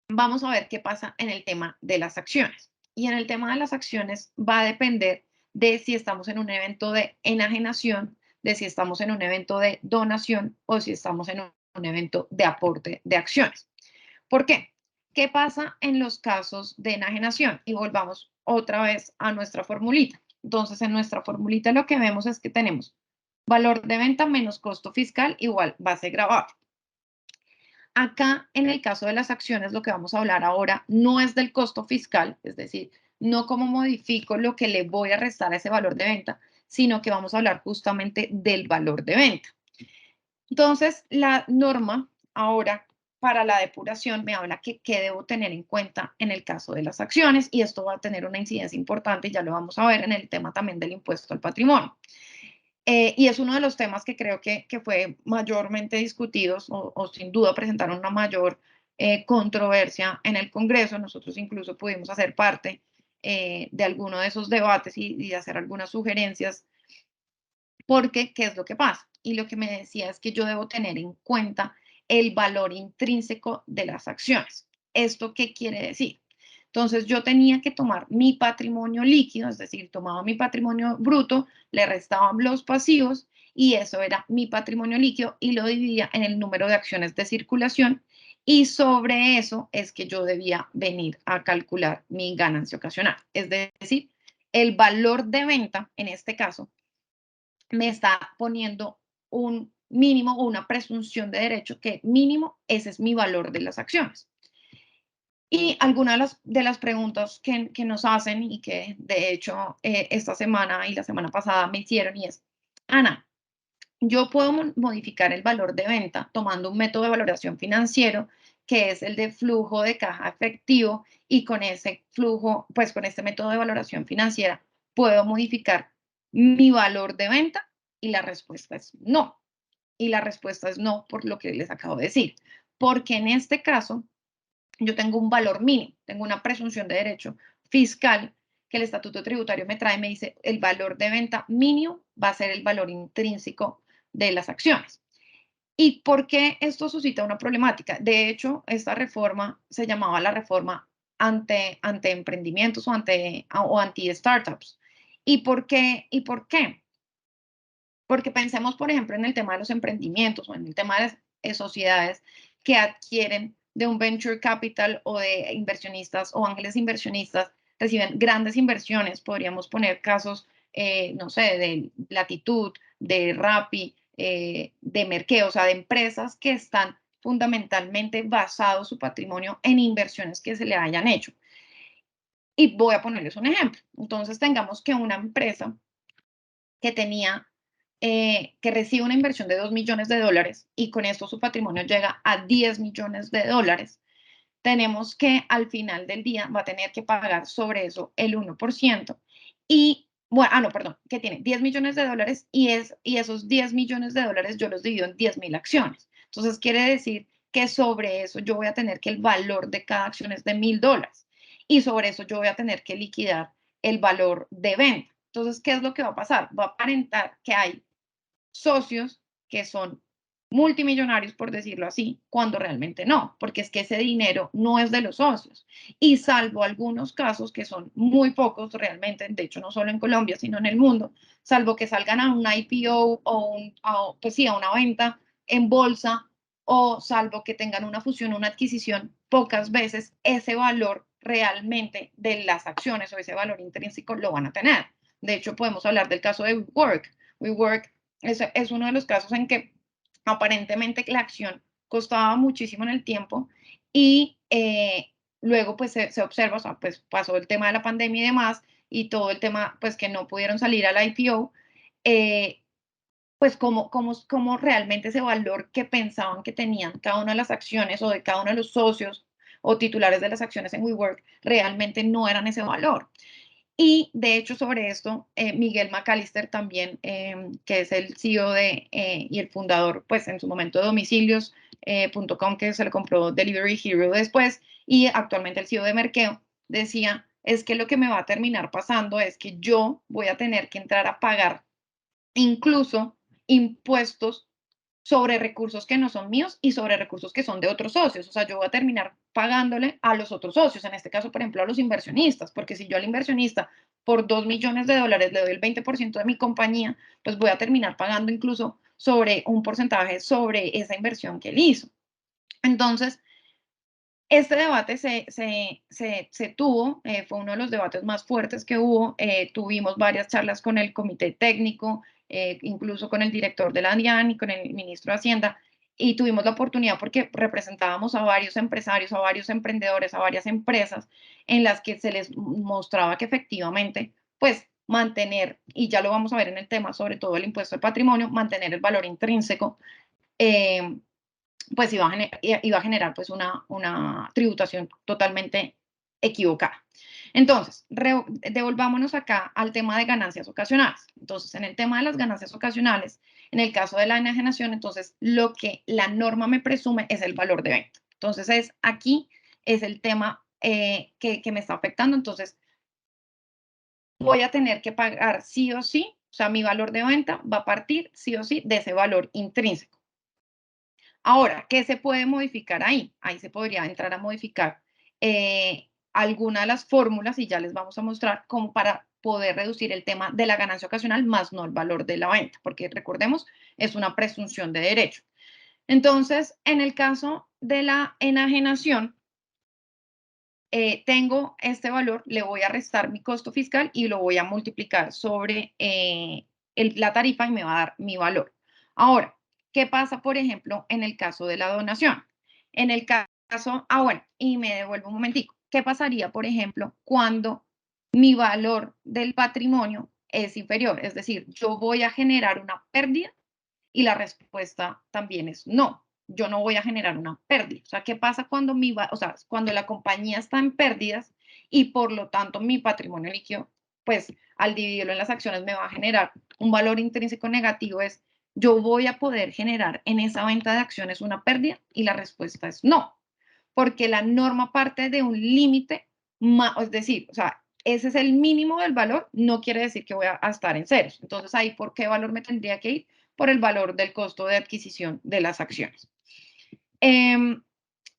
Speaker 2: vamos a ver qué pasa en el tema de las acciones. Y en el tema de las acciones va a depender de si estamos en un evento de enajenación, de si estamos en un evento de donación o si estamos en un evento de aporte de acciones. ¿Por qué? ¿Qué pasa en los casos de enajenación? Y volvamos otra vez a nuestra formulita. Entonces, en nuestra formulita lo que vemos es que tenemos valor de venta menos costo fiscal igual base gravable. Acá, en el caso de las acciones, lo que vamos a hablar ahora no es del costo fiscal, es decir, no cómo modifico lo que le voy a restar a ese valor de venta, sino que vamos a hablar justamente del valor de venta. Entonces, la norma ahora para la depuración me habla que qué debo tener en cuenta en el caso de las acciones, y esto va a tener una incidencia importante, y ya lo vamos a ver en el tema también del impuesto al patrimonio. Y es uno de los temas que creo que fue mayormente discutidos o sin duda presentaron una mayor controversia en el Congreso. Nosotros incluso pudimos hacer parte de alguno de esos debates y hacer algunas sugerencias, porque, ¿qué es lo que pasa? Y lo que me decía es que yo debo tener en cuenta el valor intrínseco de las acciones. ¿Esto qué quiere decir? Entonces yo tenía que tomar mi patrimonio líquido, es decir, tomaba mi patrimonio bruto, le restaban los pasivos y eso era mi patrimonio líquido y lo dividía en el número de acciones de circulación, y sobre eso es que yo debía venir a calcular mi ganancia ocasional. Es decir, el valor de venta, en este caso, me está poniendo un mínimo o una presunción de derecho que mínimo ese es mi valor de las acciones. Y algunas de las preguntas que nos hacen y que de hecho esta semana y la semana pasada me hicieron y es, Ana, yo puedo modificar el valor de venta tomando un método de valoración financiero que es el de flujo de caja efectivo, y con ese flujo, pues con este método de valoración financiera, puedo modificar mi valor de venta, y la respuesta es no. Y la respuesta es no por lo que les acabo de decir, porque en este caso yo tengo un valor mínimo, tengo una presunción de derecho fiscal que el estatuto tributario me trae, me dice el valor de venta mínimo va a ser el valor intrínseco de las acciones. ¿Y por qué esto suscita una problemática? De hecho, esta reforma se llamaba la reforma ante emprendimientos o anti-startups. ¿Y por qué? ¿Y por qué? Porque pensemos, por ejemplo, en el tema de los emprendimientos o en el tema de las sociedades que adquieren de un venture capital o de inversionistas o ángeles inversionistas, reciben grandes inversiones. Podríamos poner casos, no sé, de Latitud, de Rappi, de Merkeo, o sea, de empresas que están fundamentalmente basados su patrimonio en inversiones que se le hayan hecho. Y voy a ponerles un ejemplo. Entonces, tengamos que una empresa que tenía, que recibe una inversión de $2 millones y con esto su patrimonio llega a $10 millones, tenemos que al final del día va a tener que pagar sobre eso el 1%. Y, bueno, no, perdón, que tiene $10 millones y esos $10 millones yo los divido en 10.000 acciones. Entonces quiere decir que sobre eso yo voy a tener que el valor de cada acción es de $1.000 y sobre eso yo voy a tener que liquidar el valor de venta. Entonces, ¿qué es lo que va a pasar? Va a aparentar que hay socios que son multimillonarios, por decirlo así, cuando realmente no, porque es que ese dinero no es de los socios. Y salvo algunos casos que son muy pocos realmente, de hecho no solo en Colombia, sino en el mundo, salvo que salgan a un IPO pues sí, a una venta en bolsa, o salvo que tengan una fusión o una adquisición, pocas veces ese valor realmente de las acciones o ese valor intrínseco lo van a tener. De hecho, podemos hablar del caso de WeWork. WeWork es uno de los casos en que aparentemente la acción costaba muchísimo en el tiempo y luego pues se observa, o sea, pues pasó el tema de la pandemia y demás, y todo el tema pues que no pudieron salir al IPO, pues cómo realmente ese valor que pensaban que tenían cada una de las acciones o de cada uno de los socios o titulares de las acciones en WeWork realmente no eran ese valor. Y de hecho sobre esto, Miguel McAllister también, que es el CEO y el fundador, pues en su momento de domicilios.com, que se le compró Delivery Hero después, y actualmente el CEO de Merkeo, decía, es que lo que me va a terminar pasando es que yo voy a tener que entrar a pagar incluso impuestos sobre recursos que no son míos y sobre recursos que son de otros socios. O sea, yo voy a terminar pagándole a los otros socios, en este caso, por ejemplo, a los inversionistas, porque si yo al inversionista por $2 millones le doy el 20% de mi compañía, pues voy a terminar pagando incluso sobre un porcentaje sobre esa inversión que él hizo. Entonces, este debate se tuvo, fue uno de los debates más fuertes que hubo. Tuvimos varias charlas con el comité técnico, incluso con el director de la DIAN y con el ministro de Hacienda, y tuvimos la oportunidad porque representábamos a varios empresarios, a varios emprendedores, a varias empresas en las que se les mostraba que efectivamente, pues mantener, y ya lo vamos a ver en el tema, sobre todo el impuesto al patrimonio, mantener el valor intrínseco, eh, pues iba a generar pues una tributación totalmente equivocada. Entonces, devolvámonos acá al tema de ganancias ocasionales. Entonces, en el tema de las ganancias ocasionales, en el caso de la enajenación, entonces lo que la norma me presume es el valor de venta. Entonces, aquí es el tema que me está afectando. Entonces, voy a tener que pagar sí o sí, o sea, mi valor de venta va a partir sí o sí de ese valor intrínseco. Ahora, ¿qué se puede modificar ahí? Ahí se podría entrar a modificar alguna de las fórmulas y ya les vamos a mostrar cómo para poder reducir el tema de la ganancia ocasional más no el valor de la venta, porque recordemos, es una presunción de derecho. Entonces, en el caso de la enajenación, tengo este valor, le voy a restar mi costo fiscal y lo voy a multiplicar sobre la tarifa y me va a dar mi valor. Ahora, ¿qué pasa, por ejemplo, en el caso de la donación? En el caso, bueno, y me devuelvo un momentico. ¿Qué pasaría, por ejemplo, cuando mi valor del patrimonio es inferior? Es decir, yo voy a generar una pérdida y la respuesta también es no, yo no voy a generar una pérdida. O sea, ¿qué pasa cuando o sea, cuando la compañía está en pérdidas y por lo tanto mi patrimonio líquido, pues al dividirlo en las acciones me va a generar un valor intrínseco negativo? Es, yo voy a poder generar en esa venta de acciones una pérdida y la respuesta es no, porque la norma parte de un límite, es decir, o sea, ese es el mínimo del valor, no quiere decir que voy a estar en ceros. Entonces, ahí, ¿por qué valor me tendría que ir? Por el valor del costo de adquisición de las acciones. Eh,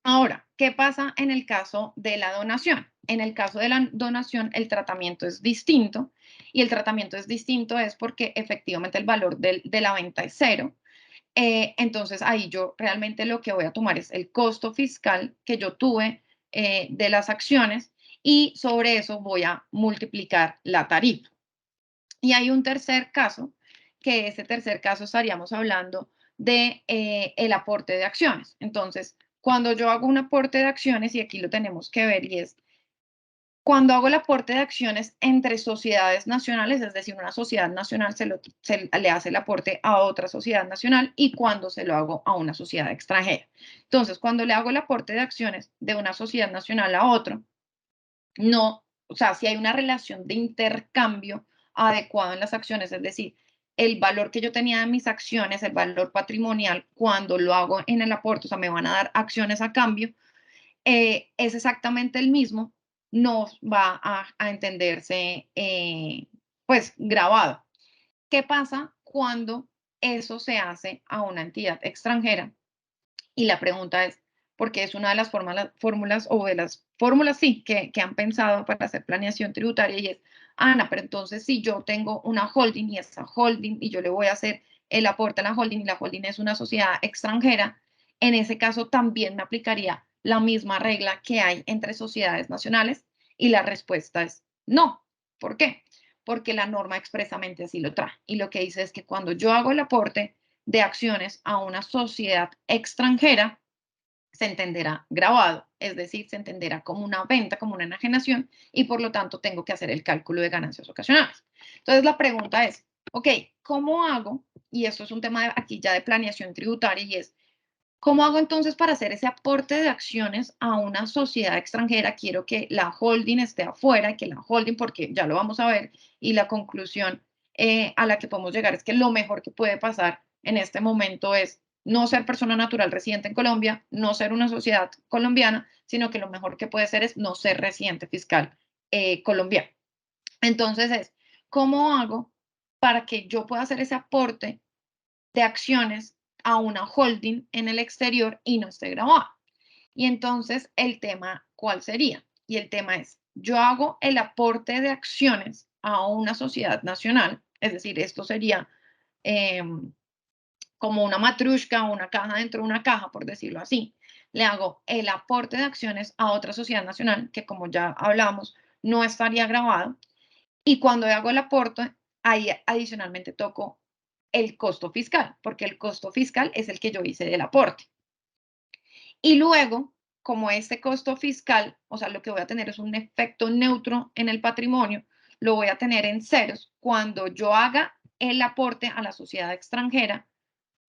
Speaker 2: Ahora, ¿qué pasa en el caso de la donación? En el caso de la donación, el tratamiento es distinto y el tratamiento es distinto es porque efectivamente el valor de la venta es cero. Entonces, ahí yo realmente lo que voy a tomar es el costo fiscal que yo tuve de las acciones y sobre eso voy a multiplicar la tarifa. Y hay un tercer caso, que ese tercer caso estaríamos hablando de el aporte de acciones. Entonces, cuando yo hago un aporte de acciones, y aquí lo tenemos que ver, y es cuando hago el aporte de acciones entre sociedades nacionales, es decir, una sociedad nacional se le hace el aporte a otra sociedad nacional y cuando se lo hago a una sociedad extranjera. Entonces, cuando le hago el aporte de acciones de una sociedad nacional a otro, no, o sea, si hay una relación de intercambio adecuado en las acciones, es decir, el valor que yo tenía de mis acciones, el valor patrimonial, cuando lo hago en el aporte, o sea, me van a dar acciones a cambio, es exactamente el mismo, no va a entenderse, pues, grabado. ¿Qué pasa cuando eso se hace a una entidad extranjera? Y la pregunta es, porque es una de las fórmulas o de las fórmulas, sí, que han pensado para hacer planeación tributaria y es, Ana, pero entonces si yo tengo una holding y esa holding y yo le voy a hacer el aporte a la holding y la holding es una sociedad extranjera, en ese caso también me aplicaría la misma regla que hay entre sociedades nacionales y la respuesta es no. ¿Por qué? Porque la norma expresamente así lo trae. Y lo que dice es que cuando yo hago el aporte de acciones a una sociedad extranjera, se entenderá grabado, es decir, se entenderá como una venta, como una enajenación, y por lo tanto tengo que hacer el cálculo de ganancias ocasionales. Entonces la pregunta es, ok, ¿cómo hago? Y esto es un tema aquí ya de planeación tributaria y es, ¿cómo hago entonces para hacer ese aporte de acciones a una sociedad extranjera? Quiero que la holding esté afuera, que la holding, porque ya lo vamos a ver, y la conclusión a la que podemos llegar es que lo mejor que puede pasar en este momento es no ser persona natural residente en Colombia, no ser una sociedad colombiana, sino que lo mejor que puede ser es no ser residente fiscal colombiano. Entonces es, ¿cómo hago para que yo pueda hacer ese aporte de acciones a una holding en el exterior y no esté grabado? Y entonces el tema, ¿cuál sería? Y el tema es, yo hago el aporte de acciones a una sociedad nacional, es decir, esto sería eh, como una matrushka o una caja dentro de una caja, por decirlo así. Le hago el aporte de acciones a otra sociedad nacional, que como ya hablamos, no estaría grabado. Y cuando hago el aporte, ahí adicionalmente toco el costo fiscal, porque el costo fiscal es el que yo hice del aporte. Y luego, como este costo fiscal, o sea, lo que voy a tener es un efecto neutro en el patrimonio, lo voy a tener en ceros. Cuando yo haga el aporte a la sociedad extranjera,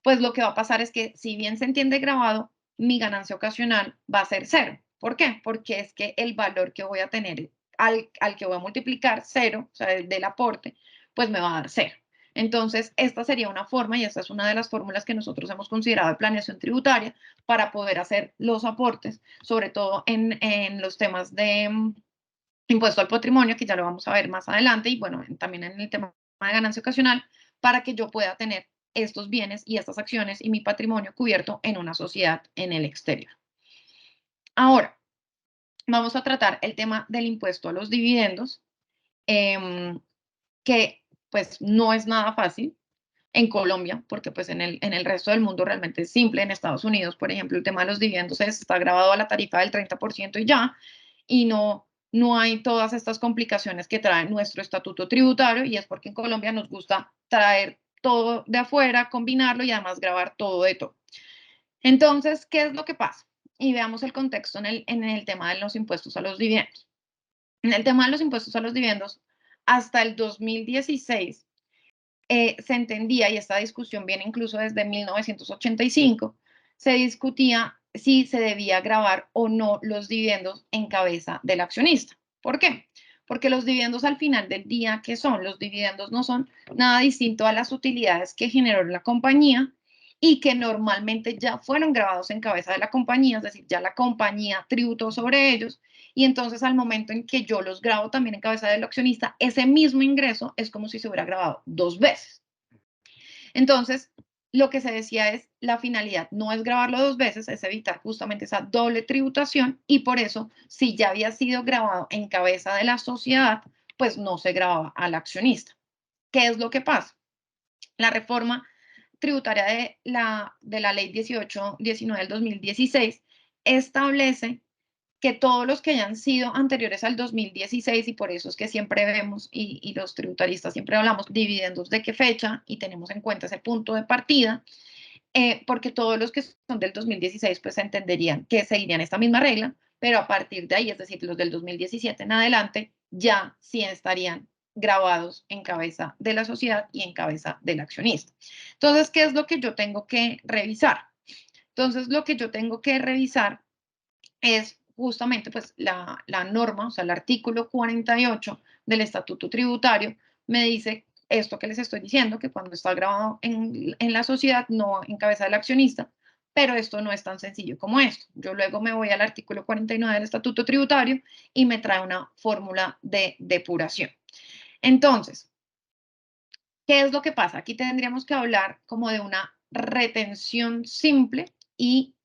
Speaker 2: pues lo que va a pasar es que si bien se entiende grabado, mi ganancia ocasional va a ser cero. ¿Por qué? Porque es que el valor que voy a tener al que voy a multiplicar cero, o sea, el del aporte, pues me va a dar cero. Entonces, esta sería una forma y esta es una de las fórmulas que nosotros hemos considerado de planeación tributaria para poder hacer los aportes, sobre todo en los temas de impuesto al patrimonio, que ya lo vamos a ver más adelante, y bueno, también en el tema de ganancia ocasional, para que yo pueda tener estos bienes y estas acciones y mi patrimonio cubierto en una sociedad en el exterior. Ahora, vamos a tratar el tema del impuesto a los dividendos, que pues no es nada fácil en Colombia, porque pues en el resto del mundo realmente es simple. En Estados Unidos, por ejemplo, el tema de los dividendos está grabado a la tarifa del 30% y ya, y no hay todas estas complicaciones que trae nuestro estatuto tributario, y es porque en Colombia nos gusta traer todo de afuera, combinarlo y además grabar todo de todo. Entonces, ¿qué es lo que pasa? Y veamos el contexto en el tema de los impuestos a los dividendos. En el tema de los impuestos a los dividendos, hasta el 2016 se entendía, y esta discusión viene incluso desde 1985, se discutía si se debía grabar o no los dividendos en cabeza del accionista. ¿Por qué? Porque los dividendos al final del día, ¿qué son? Los dividendos no son nada distinto a las utilidades que generó la compañía y que normalmente ya fueron grabados en cabeza de la compañía, es decir, ya la compañía tributó sobre ellos, y entonces al momento en que yo los grabo también en cabeza del accionista, ese mismo ingreso es como si se hubiera grabado dos veces. Entonces, lo que se decía es, la finalidad no es grabarlo dos veces, es evitar justamente esa doble tributación, y por eso, si ya había sido grabado en cabeza de la sociedad, pues no se grababa al accionista. ¿Qué es lo que pasa? La reforma tributaria de la ley 1819 del 2016 establece que todos los que hayan sido anteriores al 2016, y por eso es que siempre vemos y los tributaristas siempre hablamos dividendos de qué fecha y tenemos en cuenta ese punto de partida, porque todos los que son del 2016 pues entenderían que seguirían esta misma regla, pero a partir de ahí, es decir, los del 2017 en adelante, ya sí estarían grabados en cabeza de la sociedad y en cabeza del accionista. Entonces, ¿qué es lo que yo tengo que revisar? Entonces, lo que yo tengo que revisar es justamente pues la norma, o sea, el artículo 48 del Estatuto Tributario me dice esto que les estoy diciendo, que cuando está grabado en la sociedad, no en cabeza del accionista, pero esto no es tan sencillo como esto. Yo luego me voy al artículo 49 del Estatuto Tributario y me trae una fórmula de depuración. Entonces, ¿qué es lo que pasa? Aquí tendríamos que hablar como de una retención simple y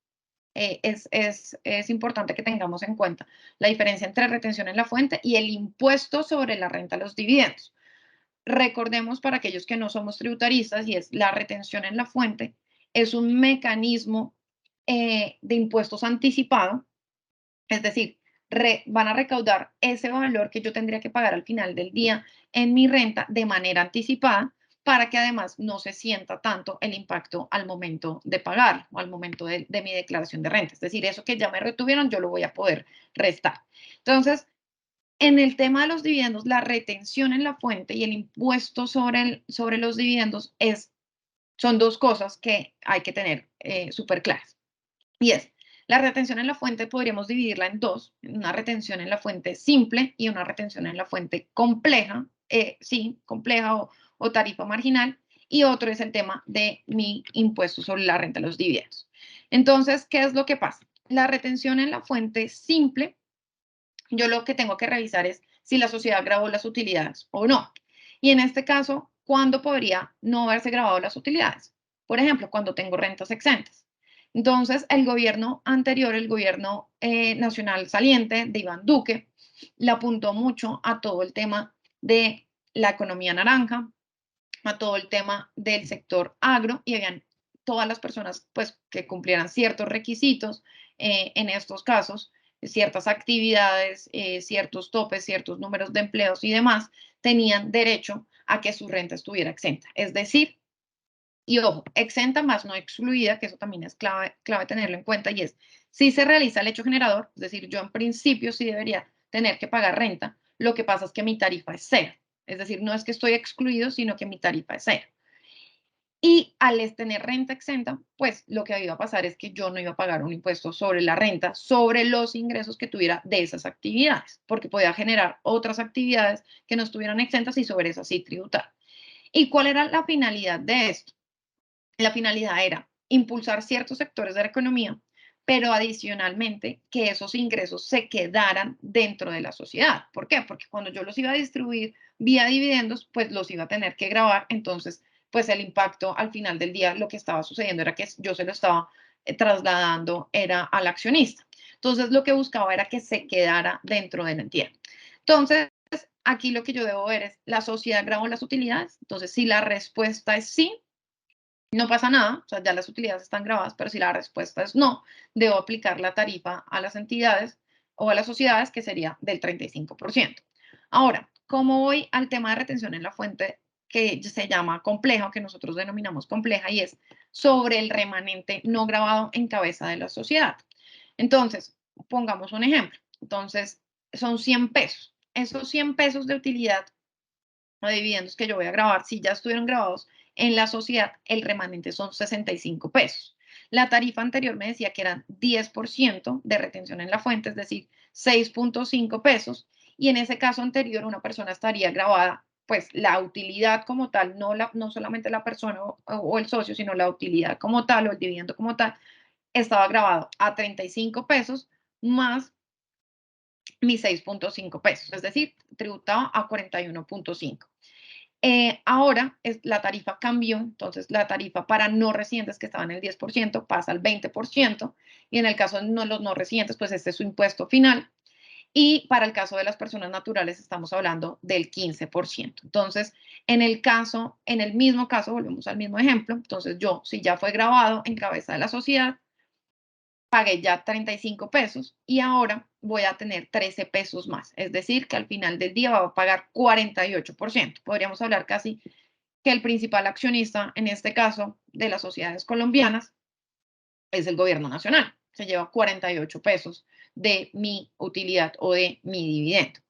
Speaker 2: es importante que tengamos en cuenta la diferencia entre retención en la fuente y el impuesto sobre la renta a los dividendos. Recordemos para aquellos que no somos tributaristas, y es la retención en la fuente, es un mecanismo de impuestos anticipado, es decir, van a recaudar ese valor que yo tendría que pagar al final del día en mi renta de manera anticipada, para que además no se sienta tanto el impacto al momento de pagar o al momento de mi declaración de renta. Es decir, eso que ya me retuvieron, yo lo voy a poder restar. Entonces, en el tema de los dividendos, la retención en la fuente y el impuesto sobre los dividendos son dos cosas que hay que tener súper claras. Y es, la retención en la fuente podríamos dividirla en dos: una retención en la fuente simple y una retención en la fuente compleja, sí, compleja o tarifa marginal, y otro es el tema de mi impuesto sobre la renta de los dividendos. Entonces, ¿qué es lo que pasa? La retención en la fuente simple, yo lo que tengo que revisar es si la sociedad grabó las utilidades o no. Y en este caso, ¿cuándo podría no haberse grabado las utilidades? Por ejemplo, cuando tengo rentas exentas. Entonces, el gobierno anterior, el gobierno nacional saliente de Iván Duque, le apuntó mucho a todo el tema de la economía naranja, a todo el tema del sector agro, y habían todas las personas pues que cumplieran ciertos requisitos en estos casos, ciertas actividades, ciertos topes, ciertos números de empleos y demás, tenían derecho a que su renta estuviera exenta. Es decir, Y ojo, exenta más no excluida, que eso también es clave tenerlo en cuenta, y es, si se realiza el hecho generador, es decir, yo en principio sí debería tener que pagar renta, lo que pasa es que mi tarifa es cero. Es decir, no es que estoy excluido, sino que mi tarifa es cero. Y al tener renta exenta, pues lo que iba a pasar es que yo no iba a pagar un impuesto sobre la renta, sobre los ingresos que tuviera de esas actividades, porque podía generar otras actividades que no estuvieran exentas y sobre esas sí tributar. ¿Y cuál era la finalidad de esto? La finalidad era impulsar ciertos sectores de la economía, pero adicionalmente que esos ingresos se quedaran dentro de la sociedad. ¿Por qué? Porque cuando yo los iba a distribuir vía dividendos, pues los iba a tener que grabar. Entonces, pues el impacto al final del día, lo que estaba sucediendo era que yo se lo estaba trasladando era al accionista. Entonces, lo que buscaba era que se quedara dentro de la entidad. Entonces, aquí lo que yo debo ver es, ¿la sociedad grabó las utilidades? Entonces, si la respuesta es sí, no pasa nada, o sea, ya las utilidades están grabadas, pero si la respuesta es no, debo aplicar la tarifa a las entidades o a las sociedades, que sería del 35%. Ahora, ¿cómo voy al tema de retención en la fuente que se llama compleja o que nosotros denominamos compleja y es sobre el remanente no grabado en cabeza de la sociedad? Entonces, pongamos un ejemplo. Entonces, son 100 pesos. Esos 100 pesos de utilidad o dividendos que yo voy a grabar, si ya estuvieron grabados en la sociedad, el remanente son 65 pesos. La tarifa anterior me decía que eran 10% de retención en la fuente, es decir, 6.5 pesos. Y en ese caso anterior, una persona estaría grabada, pues la utilidad como tal, no solamente la persona o el socio, sino la utilidad como tal o el dividendo como tal, estaba grabado a 35 pesos más mis 6.5 pesos, es decir, tributaba a 41.5. Ahora la tarifa cambió, entonces la tarifa para no residentes que estaba en el 10% pasa al 20% y en el caso de los no residentes, pues este es su impuesto final. Y para el caso de las personas naturales estamos hablando del 15%. Entonces, en el mismo caso, volvemos al mismo ejemplo, entonces yo, si ya fue grabado en cabeza de la sociedad, pagué ya 35 pesos y ahora voy a tener 13 pesos más. Es decir, que al final del día va a pagar 48%. Podríamos hablar casi que el principal accionista, en este caso, de las sociedades colombianas, es el gobierno nacional. Se lleva 48 pesos de mi utilidad o de mi dividendo.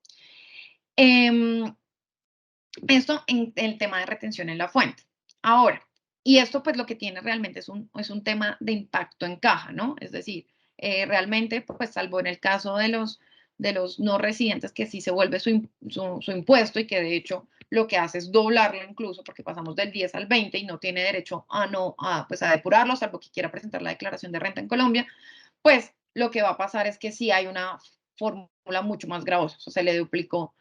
Speaker 2: Esto en el tema de retención en la fuente. Ahora, y esto pues lo que tiene realmente es un tema de impacto en caja, ¿no? Es decir, realmente, pues salvo en el caso de los no residentes, que sí se vuelve su impuesto y que de hecho lo que hace es doblarlo incluso porque pasamos del 10 al 20 y no tiene derecho a no, a, pues a depurarlo, salvo que quiera presentar la declaración de renta en Colombia, pues lo que va a pasar es que sí hay una fórmula mucho más gravosa, o sea, se le duplicó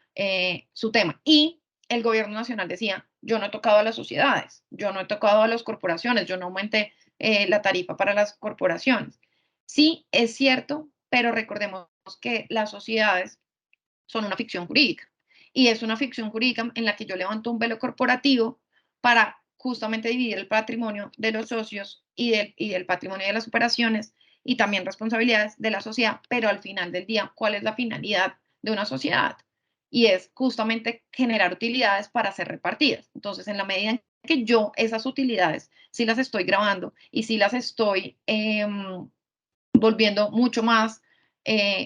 Speaker 2: su tema. Y el gobierno nacional decía, yo no he tocado a las sociedades, yo no he tocado a las corporaciones, yo no aumenté la tarifa para las corporaciones. Sí, es cierto, pero recordemos que las sociedades son una ficción jurídica y es una ficción jurídica en la que yo levanto un velo corporativo para justamente dividir el patrimonio de los socios y del patrimonio de las operaciones y también responsabilidades de la sociedad, pero al final del día, ¿cuál es la finalidad de una sociedad? Y es justamente generar utilidades para ser repartidas. Entonces, en la medida en que yo esas utilidades sí las estoy grabando y sí las estoy volviendo mucho más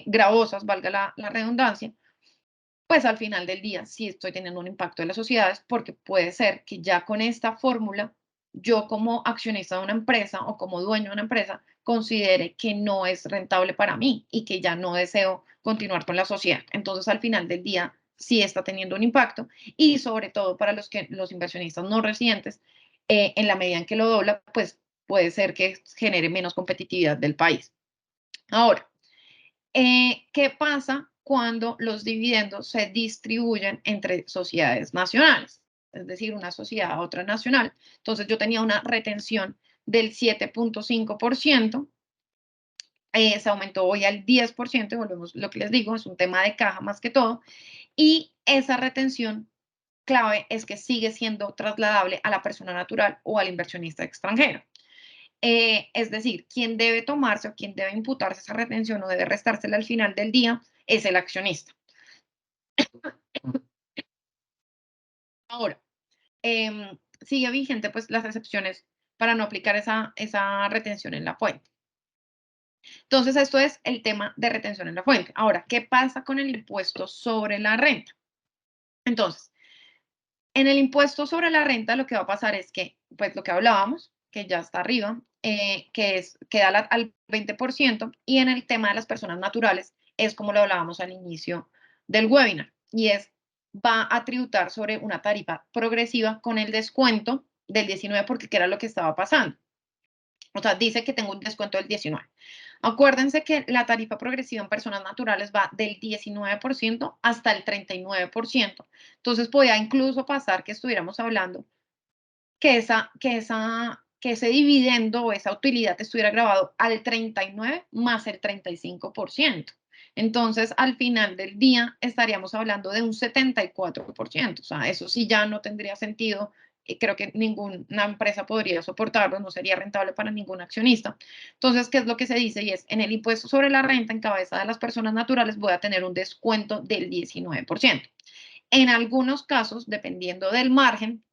Speaker 2: gravosas, valga la redundancia, pues al final del día sí estoy teniendo un impacto en las sociedades porque puede ser que ya con esta fórmula yo como accionista de una empresa o como dueño de una empresa considere que no es rentable para mí y que ya no deseo continuar con la sociedad. Entonces al final del día sí está teniendo un impacto y sobre todo para los inversionistas no residentes, en la medida en que lo dobla, pues puede ser que genere menos competitividad del país. Ahora, ¿qué pasa cuando los dividendos se distribuyen entre sociedades nacionales? Es decir, una sociedad a otra nacional. Entonces yo tenía una retención del 7.5%, se aumentó hoy al 10%, y volvemos lo que les digo, es un tema de caja más que todo, y esa retención clave es que sigue siendo trasladable a la persona natural o al inversionista extranjero. Es decir, quien debe tomarse o quien debe imputarse esa retención o debe restársela al final del día es el accionista. Ahora, sigue vigente pues las excepciones para no aplicar esa retención en la fuente. Entonces, esto es el tema de retención en la fuente. Ahora, ¿qué pasa con el impuesto sobre la renta? Entonces, en el impuesto sobre la renta lo que va a pasar es que, pues lo que hablábamos, que ya está arriba, queda al 20%, y en el tema de las personas naturales es como lo hablábamos al inicio del webinar, y es, va a tributar sobre una tarifa progresiva con el descuento del 19%, porque era lo que estaba pasando. O sea, dice que tengo un descuento del 19%. Acuérdense que la tarifa progresiva en personas naturales va del 19% hasta el 39%. Entonces, podía incluso pasar que estuviéramos hablando que ese dividendo o esa utilidad estuviera grabado al 39 más el 35%. Entonces, al final del día estaríamos hablando de un 74%. O sea, eso sí ya no tendría sentido. Y creo que ninguna empresa podría soportarlo, no sería rentable para ningún accionista. Entonces, ¿qué es lo que se dice? Y es, en el impuesto sobre la renta en cabeza de las personas naturales voy a tener un descuento del 19%. En algunos casos, dependiendo del margen,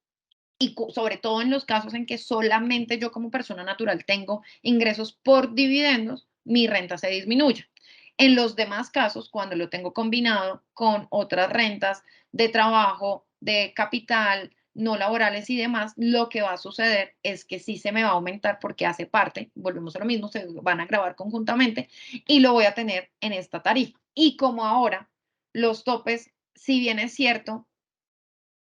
Speaker 2: y sobre todo en los casos en que solamente yo como persona natural tengo ingresos por dividendos, mi renta se disminuye. En los demás casos, cuando lo tengo combinado con otras rentas de trabajo, de capital, no laborales y demás, lo que va a suceder es que sí se me va a aumentar porque hace parte, volvemos a lo mismo, se van a grabar conjuntamente y lo voy a tener en esta tarifa. Y como ahora los topes, si bien es cierto,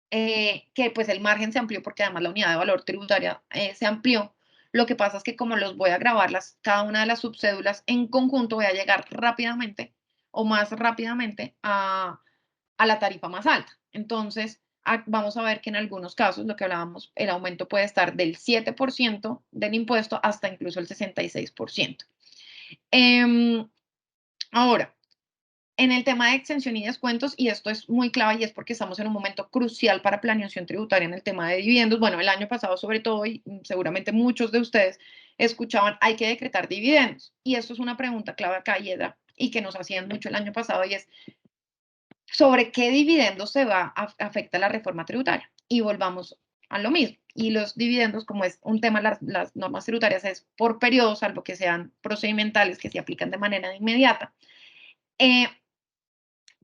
Speaker 2: que pues el margen se amplió porque además la unidad de valor tributaria se amplió. Lo que pasa es que como los voy a grabar cada una de las subcédulas en conjunto, voy a llegar rápidamente o más rápidamente a la tarifa más alta. Entonces, vamos a ver que en algunos casos, lo que hablábamos, el aumento puede estar del 7% del impuesto hasta incluso el 66%. Ahora, en el tema de exención y descuentos, y esto es muy clave y es porque estamos en un momento crucial para planeación tributaria en el tema de dividendos. Bueno, el año pasado sobre todo, y seguramente muchos de ustedes escuchaban, hay que decretar dividendos. Y esto es una pregunta clave acá, Hiedra, y que nos hacían mucho el año pasado, y es, ¿sobre qué dividendos se va a afecta la reforma tributaria? Y volvamos a lo mismo. Y los dividendos, como es un tema, las normas tributarias es por periodo, salvo que sean procedimentales que se aplican de manera inmediata. Eh,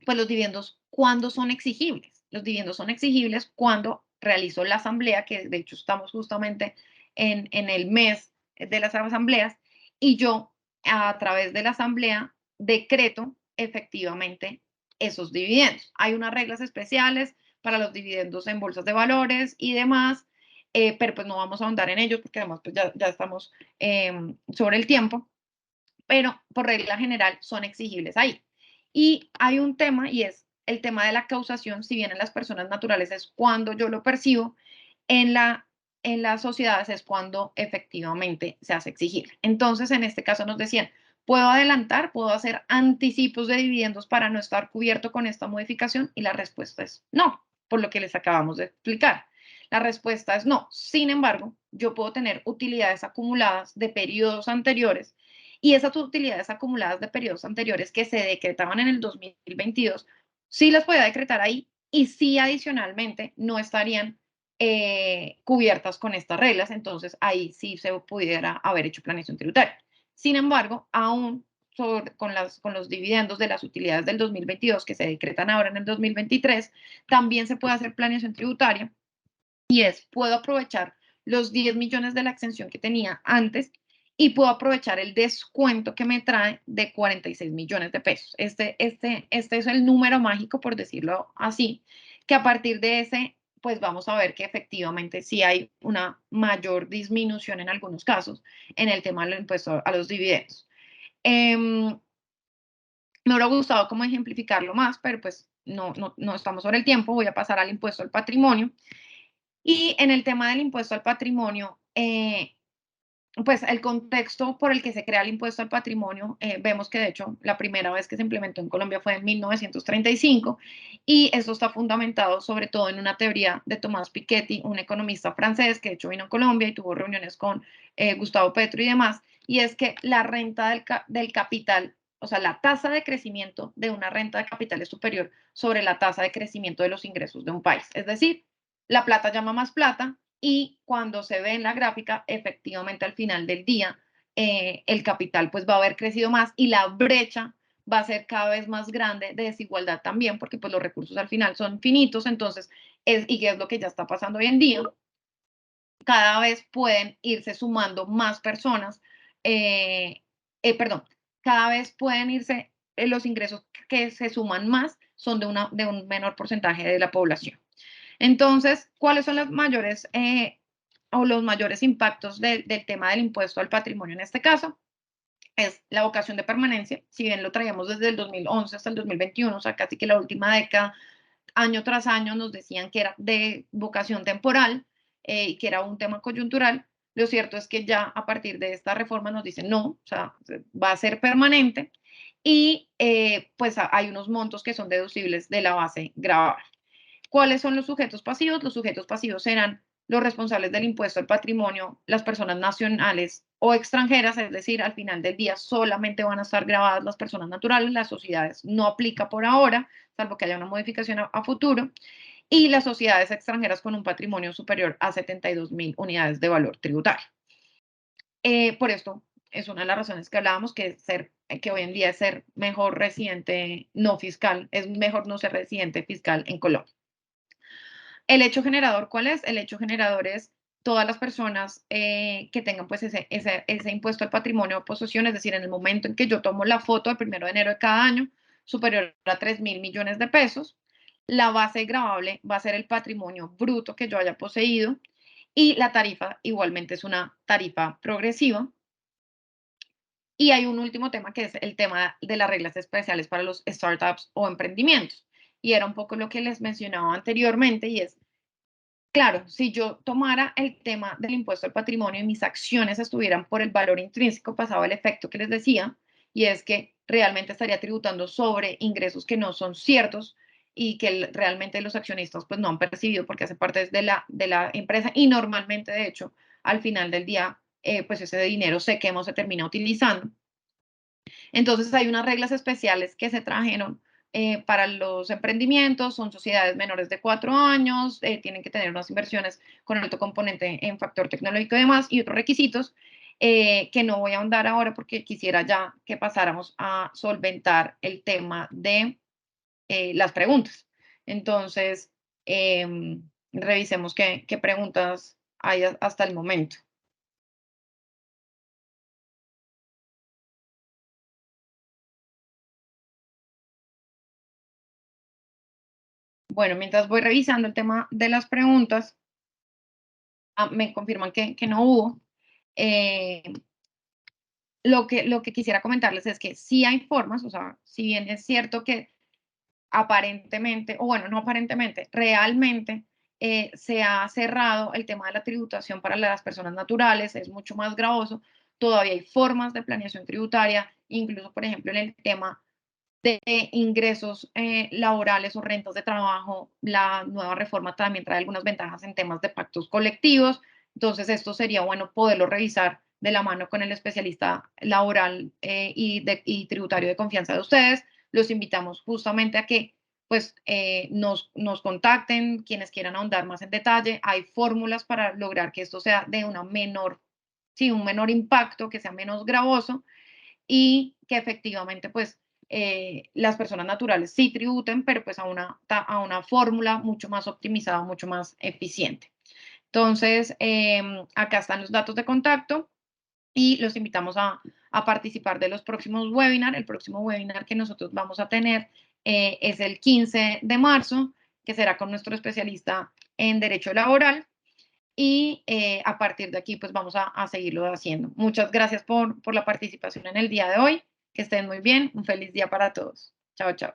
Speaker 2: pues los dividendos, ¿cuándo son exigibles? Los dividendos son exigibles cuando realizó la asamblea, que de hecho estamos justamente en el mes de las asambleas, y yo a través de la asamblea decreto efectivamente esos dividendos. Hay unas reglas especiales para los dividendos en bolsas de valores y demás, pero pues no vamos a ahondar en ellos porque además pues ya estamos sobre el tiempo, pero por regla general son exigibles ahí. Y hay un tema y es el tema de la causación, si bien en las personas naturales es cuando yo lo percibo, en las sociedades es cuando efectivamente se hace exigible. Entonces, en este caso nos decían, ¿puedo adelantar? ¿Puedo hacer anticipos de dividendos para no estar cubierto con esta modificación? Y la respuesta es no, por lo que les acabamos de explicar. La respuesta es no. Sin embargo, yo puedo tener utilidades acumuladas de periodos anteriores, y esas utilidades acumuladas de periodos anteriores que se decretaban en el 2022, sí las podía decretar ahí y sí adicionalmente no estarían cubiertas con estas reglas, entonces ahí sí se pudiera haber hecho planeación tributaria. Sin embargo, aún con los dividendos de las utilidades del 2022 que se decretan ahora en el 2023, también se puede hacer planeación tributaria, y es, puedo aprovechar los 10 millones de la exención que tenía antes y puedo aprovechar el descuento que me trae de 46 millones de pesos. Este es el número mágico, por decirlo así, que a partir de ese, pues vamos a ver que efectivamente sí hay una mayor disminución en algunos casos en el tema del impuesto a los dividendos. Me hubiera gustado como ejemplificarlo más, pero pues no estamos sobre el tiempo. Voy a pasar al impuesto al patrimonio. Y en el tema del impuesto al patrimonio, pues el contexto por el que se crea el impuesto al patrimonio, vemos que de hecho la primera vez que se implementó en Colombia fue en 1935, y esto está fundamentado sobre todo en una teoría de Tomás Piketty, un economista francés que de hecho vino a Colombia y tuvo reuniones con Gustavo Petro y demás, y es que la renta del capital, o sea, la tasa de crecimiento de una renta de capital es superior sobre la tasa de crecimiento de los ingresos de un país. Es decir, la plata llama más plata, y cuando se ve en la gráfica, efectivamente al final del día, el capital pues va a haber crecido más y la brecha va a ser cada vez más grande de desigualdad también, porque pues los recursos al final son finitos, entonces, y que es lo que ya está pasando hoy en día, cada vez pueden irse sumando más personas, perdón, cada vez pueden irse, los ingresos que se suman más son de un menor porcentaje de la población. Entonces, ¿cuáles son las mayores o los mayores impactos del tema del impuesto al patrimonio en este caso? Es la vocación de permanencia, si bien lo traíamos desde el 2011 hasta el 2021, o sea, casi que la última década, año tras año nos decían que era de vocación temporal y que era un tema coyuntural. Lo cierto es que ya a partir de esta reforma nos dicen no, o sea, va a ser permanente y pues hay unos montos que son deducibles de la base gravable. ¿Cuáles son los sujetos pasivos? Los sujetos pasivos serán los responsables del impuesto al patrimonio, las personas nacionales o extranjeras, es decir, al final del día solamente van a estar grabadas las personas naturales, las sociedades no aplica por ahora, salvo que haya una modificación a futuro, y las sociedades extranjeras con un patrimonio superior a 72.000 unidades de valor tributario. Por esto es una de las razones que hablábamos, que hoy en día es ser mejor residente no fiscal, es mejor no ser residente fiscal en Colombia. El hecho generador, ¿cuál es? El hecho generador es todas las personas que tengan pues ese impuesto al patrimonio o posesión, es decir, en el momento en que yo tomo la foto del 1 de enero de cada año, superior a 3.000 millones de pesos, la base gravable va a ser el patrimonio bruto que yo haya poseído y la tarifa igualmente es una tarifa progresiva. Y hay un último tema que es el tema de las reglas especiales para los startups o emprendimientos. Y era un poco lo que les mencionaba anteriormente y es, claro, si yo tomara el tema del impuesto al patrimonio y mis acciones estuvieran por el valor intrínseco, pasaba el efecto que les decía, y es que realmente estaría tributando sobre ingresos que no son ciertos y que realmente los accionistas pues no han percibido porque hace parte de la empresa y normalmente, de hecho, al final del día, pues ese dinero se quema o se termina utilizando. Entonces hay unas reglas especiales que se trajeron para los emprendimientos, son sociedades menores de 4 años, tienen que tener unas inversiones con alto componente en factor tecnológico y demás, y otros requisitos que no voy a ahondar ahora porque quisiera ya que pasáramos a solventar el tema de las preguntas. Entonces, revisemos qué preguntas hay hasta el momento. Bueno, mientras voy revisando el tema de las preguntas, me confirman que no hubo. Eh, lo que quisiera comentarles es que sí hay formas, o sea, si bien es cierto que aparentemente, o bueno, no aparentemente, realmente se ha cerrado el tema de la tributación para las personas naturales, es mucho más gravoso, todavía hay formas de planeación tributaria, incluso, por ejemplo, en el tema de ingresos laborales o rentas de trabajo, la nueva reforma también trae algunas ventajas en temas de pactos colectivos. Entonces, esto sería bueno poderlo revisar de la mano con el especialista laboral y tributario de confianza de ustedes. Los invitamos justamente a que pues nos contacten quienes quieran ahondar más en detalle. Hay fórmulas para lograr que esto sea de una menor, sí, un menor impacto, que sea menos gravoso y que efectivamente pues las personas naturales sí tributen, pero pues a una fórmula mucho más optimizada, mucho más eficiente. Entonces, acá están los datos de contacto y los invitamos a participar de los próximos webinars. El próximo webinar que nosotros vamos a tener es el 15 de marzo, que será con nuestro especialista en Derecho Laboral. Y a partir de aquí, pues vamos a seguirlo haciendo. Muchas gracias por la participación en el día de hoy. Que estén muy bien. Un feliz día para todos. Chao, chao.